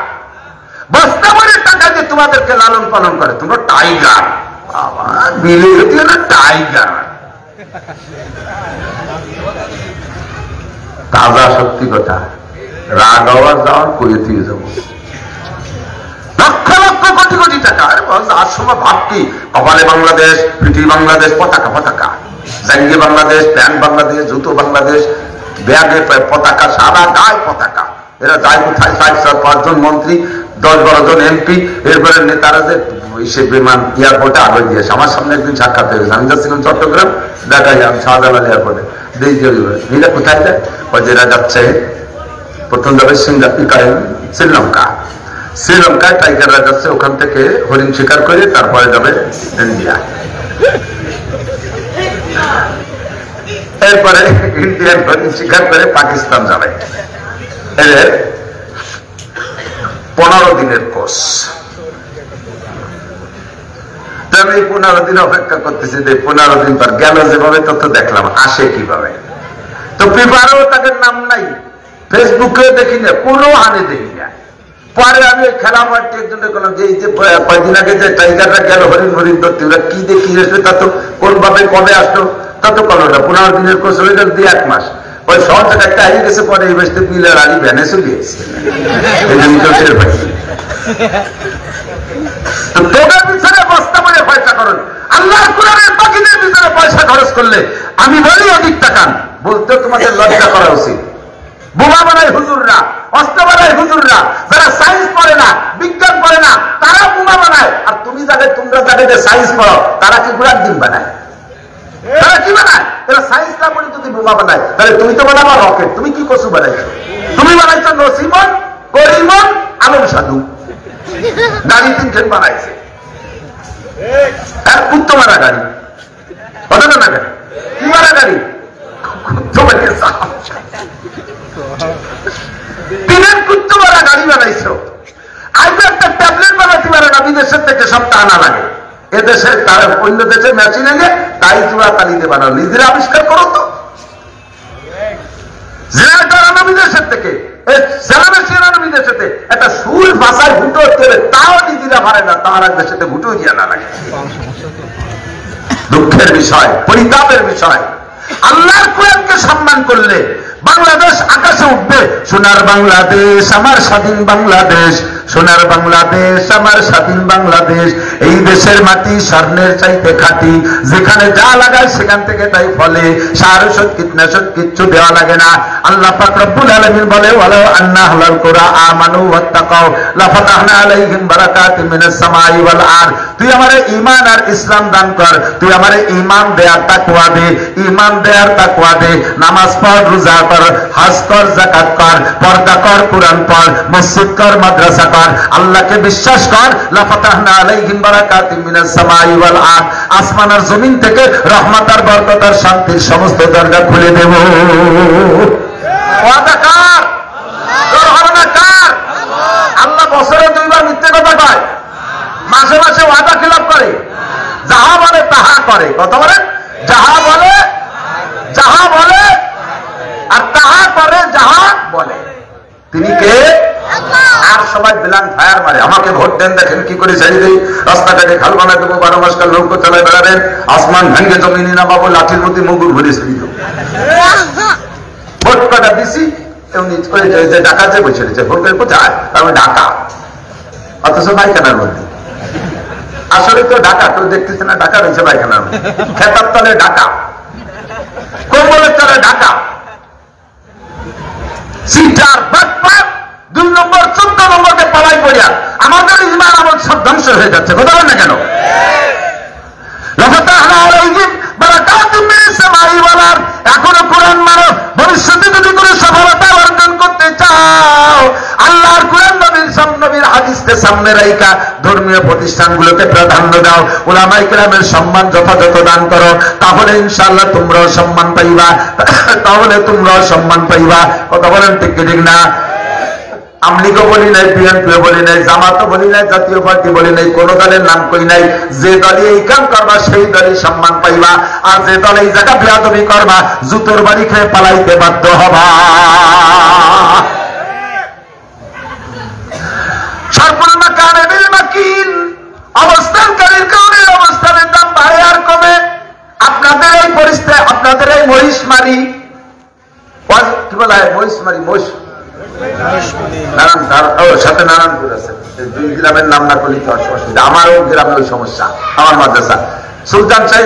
Speaker 1: বস্তা ভরে টাকা দিয়ে তোমাদেরকে লালন পালন করে। তোমরা টাইগার, বিলে না টাইগার। তাজা সত্যি কথা, রাগ আওয়াজ যাওয়ার কুয়েতে যাবো লক্ষ লক্ষ কোটি কোটি টাকা। আর সময় ভাবছি কপালে বাংলাদেশ, পিঠি বাংলাদেশ, পতাকা পতাকা, জাঙ্গে বাংলাদেশ, প্যান্ট বাংলাদেশ, জুতো বাংলাদেশ, ব্যাগে পতাকা, সারা গায়ে পতাকা। এরা যায় কোথায়? 5 জন মন্ত্রী, 10-12 জন এমপি, এরপরে নেতারা যে সে বিমান এয়ারপোর্টে আগে দিয়েছে। আমার সামনে একদিন সাক্ষাৎ হয়ে গেছে, আমি যাচ্ছিলাম চট্টগ্রাম, দেখা যায় শাহজালাল এয়ারপোর্টে। এরা কোথায় যায়? এরা যাচ্ছে, প্রথম যাবে শ্রীলঙ্কা, শ্রীলঙ্কায় টাইগাররা যাচ্ছে, ওখান থেকে হরিণ শিকার করে তারপরে যাবে ইন্ডিয়া, এরপরে ইন্ডিয়ান হরিণ শিকার করে পাকিস্তান যাবে। এদের 15 দিনের কোর্স। আমি 15 দিন অপেক্ষা করতেছি, 15 দিন পর গেল যেভাবে তথ্য দেখলাম, আসে কিভাবে? তো পেপারেও তাদের নাম নাই, ফেসবুকেও দেখি না, কোনো হানে দেখি না। পরে আমি খেলা মাঠে একজনে বললাম যে এই যে কয়েকদিন আগে যে টাইগাররা গেল হরিণ হরিণ ধরতে, ওরা কি দেখি আসবে, তা তো কোন ভাবে কবে আসলো তা তো করলো না। 15 দিনের কোর্স হয়ে গেল 2-1 মাস। ওই শহর থেকে একটা হারিয়ে গেছে, পরে এই বসতে পিলার আলি ভ্যানে চলে গেছে। তোদের পিছনে বস্তা বলে পয়সা খরচ, আল্লাহর কোরআনের পাখিদের পিছনে পয়সা খরচ করলে আমি বলি অধিক টাকা বলতে তোমাদের লজ্জা করা উচিত। বোমা বানায় হুজুররা, অস্ত্র বানায় হুজুররা, যারা সায়েন্স পড়ে না, বিজ্ঞান পড়ে না, তারা বোমা বানায়। আর তুমি যাদের, তোমরা যাদের সায়েন্স পড়ো, তারা কি গুড়ার ডিম বানায়? তারা কি বানায়? এরা সায়েন্স না পড়ে যদি বোমা বানায়, তাহলে তুমি তো বানাবা রকেট। তুমি কি কচু বানাইছো? তুমি বানাইছো নসিমন, করিমন, আলম সাধু, গাড়ি 3 বানাইছে, এক কুত্তো মারা গাড়ি, কত না গাড়ি, কি মারা গাড়ি, তিনের কুত্তো মারা গাড়ি বানাইছো। আজ একটা ট্যাবলেট বানাতে পারে না, বিদেশের থেকে সবটা আনা লাগে। এদেশে তার অন্য দেশে মেশিন এনে তাই চূড়া তালিতে বানাও, নিজেরা আবিষ্কার করো তো। বিদেশের থেকে একটা সুর ভাষায় ভুটো তেলে তাও নিজেরা পারে না, তার এক দেশে ভুটো দিয়ে না লাগে। দুঃখের বিষয়, পরিতাপের বিষয়। আল্লাহর কোরআনকে সম্মান করলে বাংলাদেশ আকাশে উঠবে। সোনার বাংলাদেশ আমার স্বাধীন বাংলাদেশ, সোনার বাংলাদেশ আমার স্বাধীন বাংলাদেশ। এই দেশের মাটি স্বর্ণের চাইতে খাঁটি, যেখানে যা লাগায় সেখান থেকে তাই ফলে, সার ওষুধ কীটনাশক কিচ্ছু দেওয়া লাগে না। আল্লাহ পাক রব্বুল আলামিন বলে, ওয়ালাউ আন্না আহলাল কুরা আমানু ওয়াত্তাকাউ লাফাতাহনা আলাইহিম বারাকাতিন মিনাস সামাই ওয়াল আরদ। তুই আমারে ঈমান আর ইসলাম দান কর, তুই আমারে ঈমান দে আর তাকওয়া দে, ঈমান দে আর তাকওয়া দে, নামাজ পড়, রোজা কর, হজ কর, যাকাত কর, পর্দা কর, কুরআন পড়, মসজিদ কর, মাদ্রাসা কর, আল্লাহকে বিশ্বাস কর। লা ফাতাহনা আলাইহিম বারাকাতিম মিনাস সামাই ওয়াল আরদ, আসমান আর জমিন থেকে রহমত আর বরকত আর শান্তির সমস্ত দরজা খুলে দেব। ওয়াদা কার? আল্লাহ। কার? আল্লাহ বছরে 2 বার মিথ্যে কথা কয়, মাসে মাসে ওয়াদা খিলাফ করে, যাহা বলে তাহা করে। কথা বলে, যাহা বলে আর তাহা করে যাহা বলে। তিনি কে? আর সবাই বিলান ফায়ার মারে, আমাকে ভোট দেন, দেখেন কি করে ছেড়ে দিই, রাস্তাঘাটে খাল বানায় দেবো, 12 মাস কাল নৌকো চালায় বেড়াবেন, আসমান ভেঙে জমিনে নামাবো, লাঠির মধ্যে মুগুর ভরে ছেড়ে দেবো। ভোট কটা দিছি ঢাকা যে বসে রয়েছে, ভোট করে কোথায়? আমি ঢাকা, অথচ পায়খানার মধ্যে। আসলে তো ঢাকা, কেউ দেখতেছে না ঢাকা রয়েছে পায়খানার মধ্যে, খেতার তলে ঢাকা, কম্বলের তলে ঢাকা। সিটার বাটপার 2 নম্বর 14 নম্বরকে পালাই করিয়া আমাদের ইমান আমল সব ধ্বংস হয়ে যাচ্ছে। কথা বলেন না কেন? এখনো কোরআন মানো, ভবিষ্যতে যদি কোনো সফলতা অর্জন করতে চাও, আল্লাহর কোরআন নবীর হাদিসকে সামনে রাইখা ধর্মীয় প্রতিষ্ঠানগুলোকে প্রাধান্য দাও, উলামায়ে কেরামের সম্মান যথাযথ দান করো, তাহলে ইনশাআল্লাহ তোমরাও সম্মান পাইবা, কথা বলেন ঠিক ঠিক না? আমলিগও বলি নাই, বিএনপিও বলি নাই, জামাতও বলি নাই, জাতীয় পার্টি বলি নাই, কোন দলের নাম কই নাই। যে দলে এই কাম করবা সেই দলে সম্মান পাইবা, আর যে দলে এই জায়গা বেয়াদবি করবা জুতোর বাড়ি খেয়ে পালাইতে বাধ্য হবা। সর্বনামা কানে বিল মাকিন, অবস্থানকারীর কারণে অবস্থানের দাম বাড়ে আর কমে। আপনাদের এই পরিস্থিতি, আপনাদের এই মহিষমারি, কি বলা হয় মহিষমারি, সাথে নারায়ণপুর আছে, 2 গ্রামের নাম না করলে তো অসুবিধা। আমারও গ্রামে ওই সমস্যা, আমার মাদ্রাসা সুলতান শাহী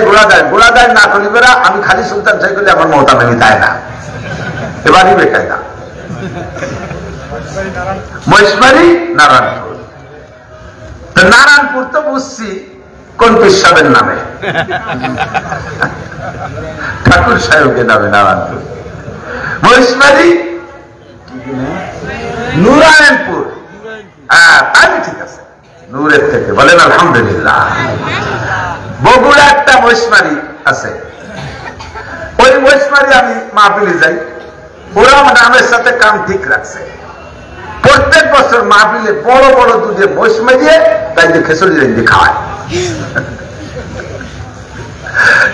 Speaker 1: গোড়া দেয় না করি বেড়া, আমি খালি সুলতান শাহী করলে আমার মমতা মেমি দেয় না, এবারই বেকায়দা। মহিষমারি নারায়ণপুর, তো নারায়ণপুর তো বুঝছি কোন পেশাবের নামে, ঠাকুর সাহেবের নামে নারায়ণপুর। মহিষমারি নুরায়ণপুর, হ্যাঁ তাই ঠিক আছে, নূরের থেকে বলেন আলহামদুলিল্লাহ। বগুড়া একটা মহিষমারি আছে, ওই মহিষমারি আমি মাহফিলে যাই, ওরা নামের সাথে কাম ঠিক রাখছে। প্রত্যেক বছর মাহফিলে বড় বড় দুধে মহিষ মারিয়ে তাই যে খেসড়ি রেঞ্জে খাওয়ায়।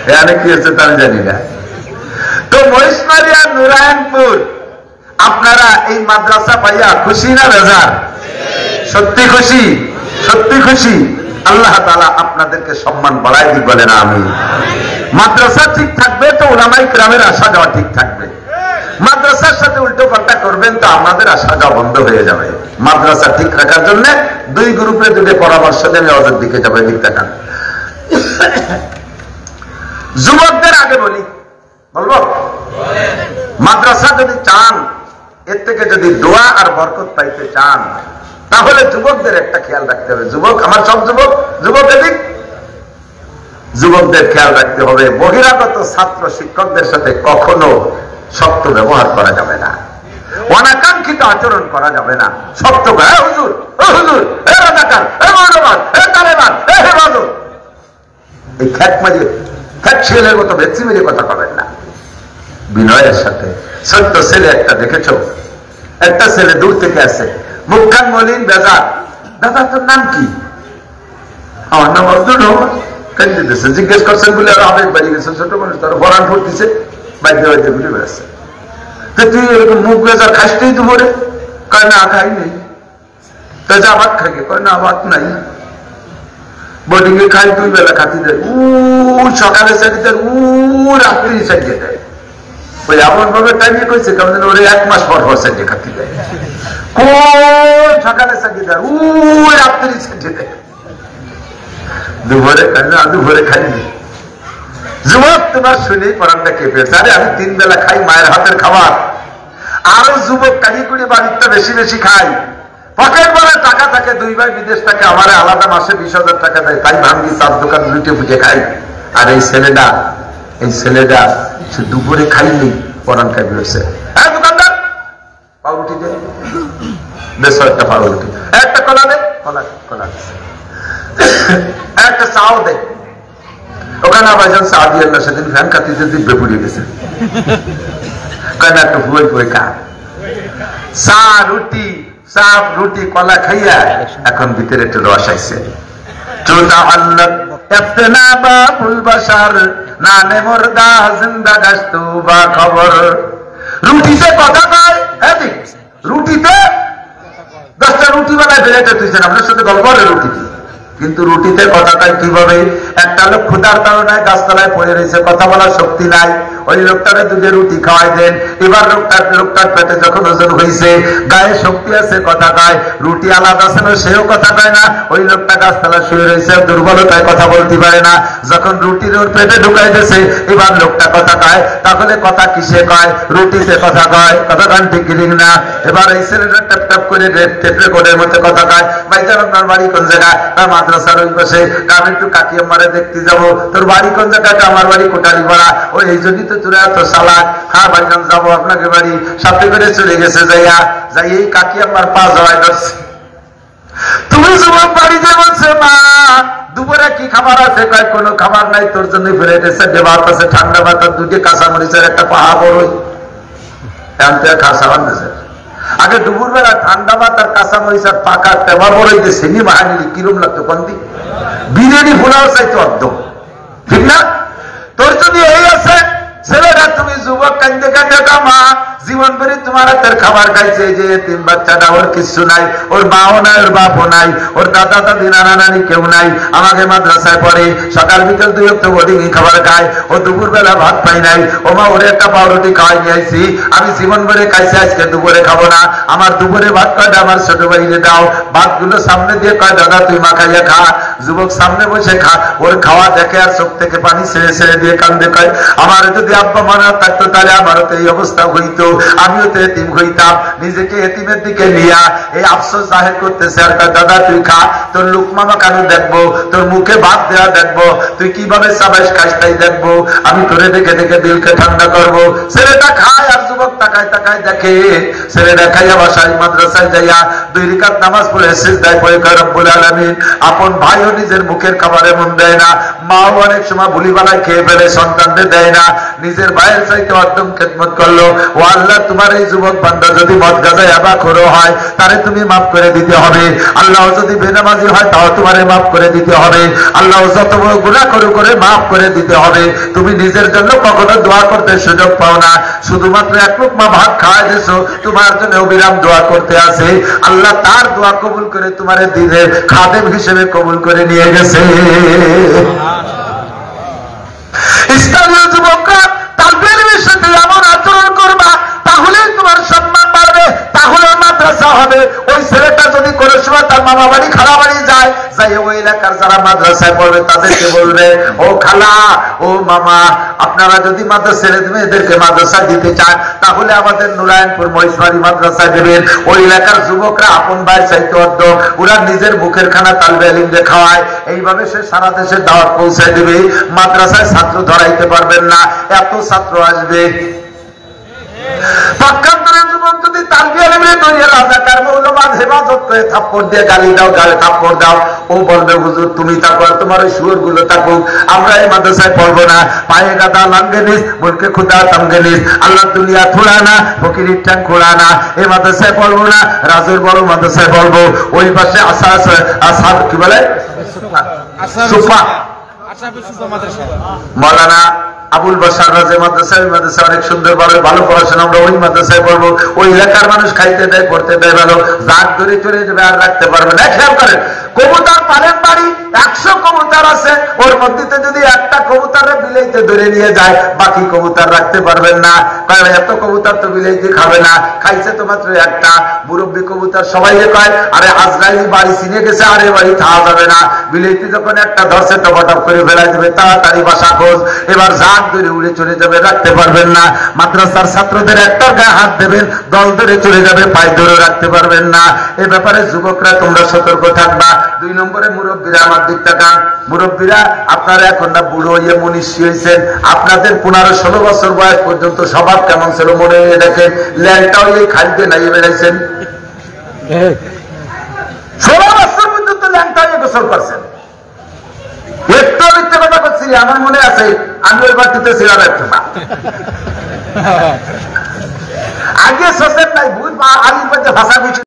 Speaker 1: এখানে কি হচ্ছে তা আমি জানি না। তো মহিষমারি আর নুরায়ণপুর, আপনারা এই মাদ্রাসা পাইয়া খুশি না বেজার? সত্যি খুশি, সত্যি খুশি। আল্লাহ তাআলা আপনাদেরকে সম্মান বাড়ায় দিক, বলেন আমিন। মাদ্রাসা ঠিক থাকবে তো উলামায়ে কেরামের আসা যাওয়া ঠিক থাকবে। মাদ্রাসার সাথে উল্টো পাল্টা করবেন তো আমাদের আসা যাওয়া বন্ধ হয়ে যাবে। মাদ্রাসা ঠিক রাখার জন্য 2 গ্রুপে 2 পরামর্শ দেবে, ওদের দিকে যাবে, দিক দেখান। যুবকদের আগে বলবো, মাদ্রাসা যদি চান, এর থেকে যদি দোয়া আর বরকত পাইতে চান, তাহলে যুবকদের একটা খেয়াল রাখতে হবে। যুবক, আমার সব যুবক এদিক, যুবকদের খেয়াল রাখতে হবে। বহিরাগত ছাত্র শিক্ষকদের সাথে কখনো শক্ত ব্যবহার করা যাবে না, অনাকাঙ্ক্ষিত আচরণ করা যাবে না। শক্ত হুজুর, হুজুর, রাজাকার, মৌলবাদ, তালেবান, হেফাজত, এই খ্যাট মারিয়ে খ্যাট ছেলের মতো ভেচ্ছি মেরে কথা বলেন না। বিনয়ের সাথে ছোট্ট ছেলে একটা দেখেছ, একটা ছেলে দূর থেকে আসে, মুখখান মলিন, বেজার। দাদা তোর নাম কি? আমার নাম অর্জুন রহমান। জিজ্ঞেস করছেন বলে আরো আবেগ বাড়ি গেছে, ছোট মানুষ তারা বরান পড়তেছে, বাইরে বাইরে ঘুরে বেড়াচ্ছে। তুই এরকম মুখ বেজার খাসতেই দুপুরে? কয় না খাই নেই। তা যা ভাত খাই, কয় না ভাত নাই, বোর্ডিং এ খাই 2 বেলা খাতি দেয়, সকালে চাকরি দেয়, রাত্রি চাকরি দেয়। ওই এমন ভাবে টাইমে কইছে কেমন ওরে 1 মাস পর চাকরি খাতি দেয়, সকালে চাকরি দেয়, রাত্রি চাকরি দেয়, দুপুরে খাই না, দুপুরে খাইনি। যুবক তোমার শুনেই পরানটা কেঁপে, আরে আমি 3 বেলা খাই মায়ের হাতের খাবার। আরো যুবক কাহি করে বাড়িতে বেশি বেশি খাই, পকেট বলে টাকা থাকে, 2 ভাই বিদেশ থাকে, আমার আলাদা মাসে 20,000 টাকা দেয়, তাই ভাঙ্গি 4 দোকান লুটে ফুটে খাই। আর এই ছেলেটা সে দুপুরে খাইনি, পরান খাবি হয়েছে। হ্যাঁ দোকানদার, পাউরুটি দে, বেশ একটা পাউরুটি, একটা কলা দে, কলা কলা, একটা চাও দে। ওখানে ভাইজান চা দিয়ে না, সেদিন ফ্যান কাটিতে দিব্যে পুড়িয়ে গেছে, কেন একটা ফুয়ে ফুয়ে খা। চা রুটি, চা রুটি কলা খাইয়া এখন ভিতরে একটু রস আইছে। রুটিতে কথা কয়, রুটিতে 10টা রুটি বানায় বেড়েটা তুইছেন, আপনার সাথে গল্প করে রুটিতে, কিন্তু রুটিতে কথা কয় কিভাবে? একটা লোক ক্ষুধার তাড়নায় গাছতলায় পড়ে রয়েছে, কথা বলার শক্তি নাই, ওই লোকটারে দুটো রুটি খাওয়াই দেন। এবার লোকটার পেটে যখন ওজন হয়েছে, গায়ে শক্তি আছে, কথা কয়, রুটি আলাদা আছে না, সেও কথা কয় না। ওই লোকটা গাছতলা শুয়ে রয়েছে, দুর্বলতায় কথা বলতে পারে না, যখন রুটির ওর পেটে ঢুকাই দিয়েছে, এবার লোকটা কথা কয়। তাহলে কথা কিসে কয়? রুটিতে কথা কয়। কথা কান ঠিক না? এবার এই ছেলেটা ট্যাপ ট্যাপ করে টেপ রেকর্ডের মধ্যে কথা কয়, ভাইজান আপনার বাড়ি কোন জায়গায়? মাদ্রাসার ওই পাশে। আমি একটু কাকি আম্মারে দেখতে যাবো। তোর বাড়ি কোন জায়গায়? আমার বাড়ি কোটালি পাড়া। ওই এই জন্যই তো তোরা এত সালাক। হ্যাঁ ভাইজান যাবো আপনাকে বাড়ি। সাথে করে চলে গেছে, যাইয়া যাই এই কাকি আম্মার পা জড়াই ধরছে। তুমি যুবক বাড়িতে বলছে, মা দুপুরে কি খাবার আছে? কয় কোনো খাবার নাই, তোর জন্য ফেলে এসে ভাত আছে, ঠান্ডা ভাত, দুটি কাঁচা মরিচের একটা পাহা বড়ই খাসা বান্ধাছে। আগে দুপুর বেলা ঠান্ডা ভাত আর কাঁচা মরিচ আর পাকা টেবা বড়ই দিয়ে সেনি বাহানি কিরম লাগতো কন্দি, বিরিয়ানি পোলাও চাইতো একদম, ঠিক না? তোর যদি এই আছে ছেলেরা, তুমি যুবক কান্দে কান্দে মা জীবন ভরে তোমার হাতের খাবার খাইছে, যে তিন বাচ্চাটা, ওর কিছু নাই, ওর মাও নাই, ওর বাপও নাই, ওর দাদা দাদি নানা নানি কেউ নাই, আমাকে মাদ্রাসায় পড়ে, সকাল বিকেল 2 অক্ট বোর্ডিং খাবার খায়, ও দুপুর বেলা ভাত পাই নাই, ও মা ওরে একটা পাউরুটি খাওয়াই নিয়ে আইছি, আমি জীবন ভরে খাইছি, আজকে দুপুরে খাবো না, আমার দুপুরে ভাত কয়টা আমার ছোট ভাইরে দাও। ভাতগুলো সামনে দিয়ে কয়, দাদা তুই মা খাইয়া খা। যুবক সামনে বসে খা, ওর খাওয়া দেখে আর চোখ থেকে পানি ছেড়ে ছেড়ে দিয়ে কান্দে কয়, আমার যদি আব্বা মানা থাকতো তাহলে আমারও তো এই অবস্থা হইতো, আমিও তো এতিম হইতাম। নিজেকে এতিমের দিকে নিয়া এই আফসোস জাহির করতেছে, আর দাদা তুই খা, তোর লুকমা মাখানো দেখবো, তোর মুখে ভাত দেওয়া দেখবো, তুই কিভাবে সাবাইশ খাস তাই দেখবো, আমি তোরে দেখে দেখে দিলকে ঠান্ডা করবো। ছেলেটা খায় আর যুবক তাকায় তাকায় দেখে, ছেলেটা খাইয়া বাসায় মাদ্রাসায় যাইয়া 2 রাকাত নামাজ পড়ে সিজদায় পড়ে কয়, রব্বুল আলামিন। আপন ভাইও নিজের মুখের খাবারে মন দেয় না, মাও অনেক সময় ভুলি বানায় খেয়ে ফেলে, সন্তানদের দেয় না, নিজের ভাইয়ের চাইতে একদম খেদমত করলো। ও আল্লাহ, তোমার এই যুবক বান্দা যদি মদ গাঁজায় আবাখোরও হয়, তারে তুমি মাফ করে দিতে হবে। আল্লাহ যদি বেনামাজি হয়, তাও তোমারে মাফ করে দিতে হবে। আল্লাহ যত বড় গুনাহ করে মাফ করে দিতে হবে। তুমি নিজের জন্য কখনো দোয়া করতে সুযোগ পাও না, শুধুমাত্র এক লোকমা ভাত খাওয়াই দিছো, তোমার জন্য অবিরাম দোয়া করতে আছে। আল্লাহ তার দোয়া কবুল করে তোমারে দিনের খাদেম হিসেবে কবুল করে নিয়ে গেছে। স্থানীয় যুবকরা তালবের সাথে এমন আচরণ করবা, তাহলেই তোমার সম্মান বাড়বে, তাহলে মাদ্রাসা হবে। ওই ছেলেটা যদি কোনো সময় তার মামা বাড়ি খালা বাড়ি যায়, যাই ওই এলাকার যারা মাদ্রাসায় পড়বে তাদেরকে বলবে, ও খালা, ও মামা, আপনারা যদি ছেলে মেয়েদেরকে মাদ্রাসা দিতে চান, তাহলে আমাদের নুরায়নপুর মহিষবাড়ি মাদ্রাসায় দেবেন। ওই এলাকার যুবকরা আপন ভাইয়ের চাইতে অর্ধ, ওরা নিজের মুখের খানা তালবে আলিমকে খাওয়ায়। এইভাবে সে সারা দেশে দাওয়াত পৌঁছায় দেবে। মাদ্রাসায় ছাত্র ধরাইতে পারবেন না, এত ছাত্র আসবে। পক্ষান্তরের যুবক যদি তালবে আলিমে তৈরি রাজাকার মৌলবাদ হেফাজত করে থাপ্পড় দিয়ে গালি দাও, গালে থাপ্পড় দাও, ও বলবে, হুজুর তুমি থাকো আর তোমার ওই শুয়োর গুলো থাকুক, আমরা এই মাদ্রাসায় পড়বো না। পায়ে গাদা লাঙ্গে নিস, মুলকে খুদা তামগে নিস, আল্লাহ দুনিয়া খোলা না, ফকিরির ঠ্যাং খোলা না, এই মাদ্রাসায় পড়বো না, রাজুর বড় মাদ্রাসায় পড়বো। ওই পাশে আসাদ কি বলে, সুফা মৌলানা আবুল বাসার রাজে মাদ্রাসা, ওই মাদ্রাসা অনেক সুন্দর ভালো পড়াশোনা, আমরা ওই মাদ্রাসায় পড়বো। ওই এলাকার মানুষ খাইতে দেয়, পড়তে দেয় ভালো, দাগ ধরে চলে যাবে, আর রাখতে পারবে না। খেয়াল করেন, কবুতর পালেন বাড়ি, 100 কবুতর আছে, ওর মধ্যে যদি একটা কবুতরে বিলাইতে ধরে নিয়ে যায়, বাকি কবুতর রাখতে পারবেন না। কারণ এত কবুতর তো বিলাইতে খাবে না, খাইছে তো মাত্র একটা। মুরব্বী কবুতর সবাই কয়, আরে আজরাইল বাড়ি চিনে গেছে, আরে বাড়ি খাওয়া যাবে না। বিলাইতে যখন একটা ধরছে, টপাটপ করে ফেলাই দেবে, তাড়াতাড়ি বাসা খোঁজ। এবার যান হাত ধরে উড়ে চলে যাবে, রাখতে পারবেন না। মাদ্রাসার ছাত্রদের একটা গায়ে হাত দেবেন, দল ধরে চলে যাবে, পায়ে ধরে রাখতে পারবেন না। এ ব্যাপারে যুবকরা তোমরা সতর্ক থাকবা। 2 নম্বরে মুরব্বীরা আমার দিক তাকান। মুরব্বীরা আপনারা এখন না বুড়ো হয়ে মনীষী হয়েছেন, আপনাদের 15-16 বছর বয়স পর্যন্ত স্বভাব কেমন ছিল মনে হয়ে দেখেন। ল্যাংটা হয়ে খাইতে নাই বেড়াইছেন, 16 বছর পর্যন্ত ল্যাংটা হয়ে গোসল করছেন। একটু মিথ্যে কথা করছি, আমার মনে আছে আমি ওই বাড়িতে ছিলাম একটু না, আগে সোসেন নাই বুঝ আলির মধ্যে ভাষা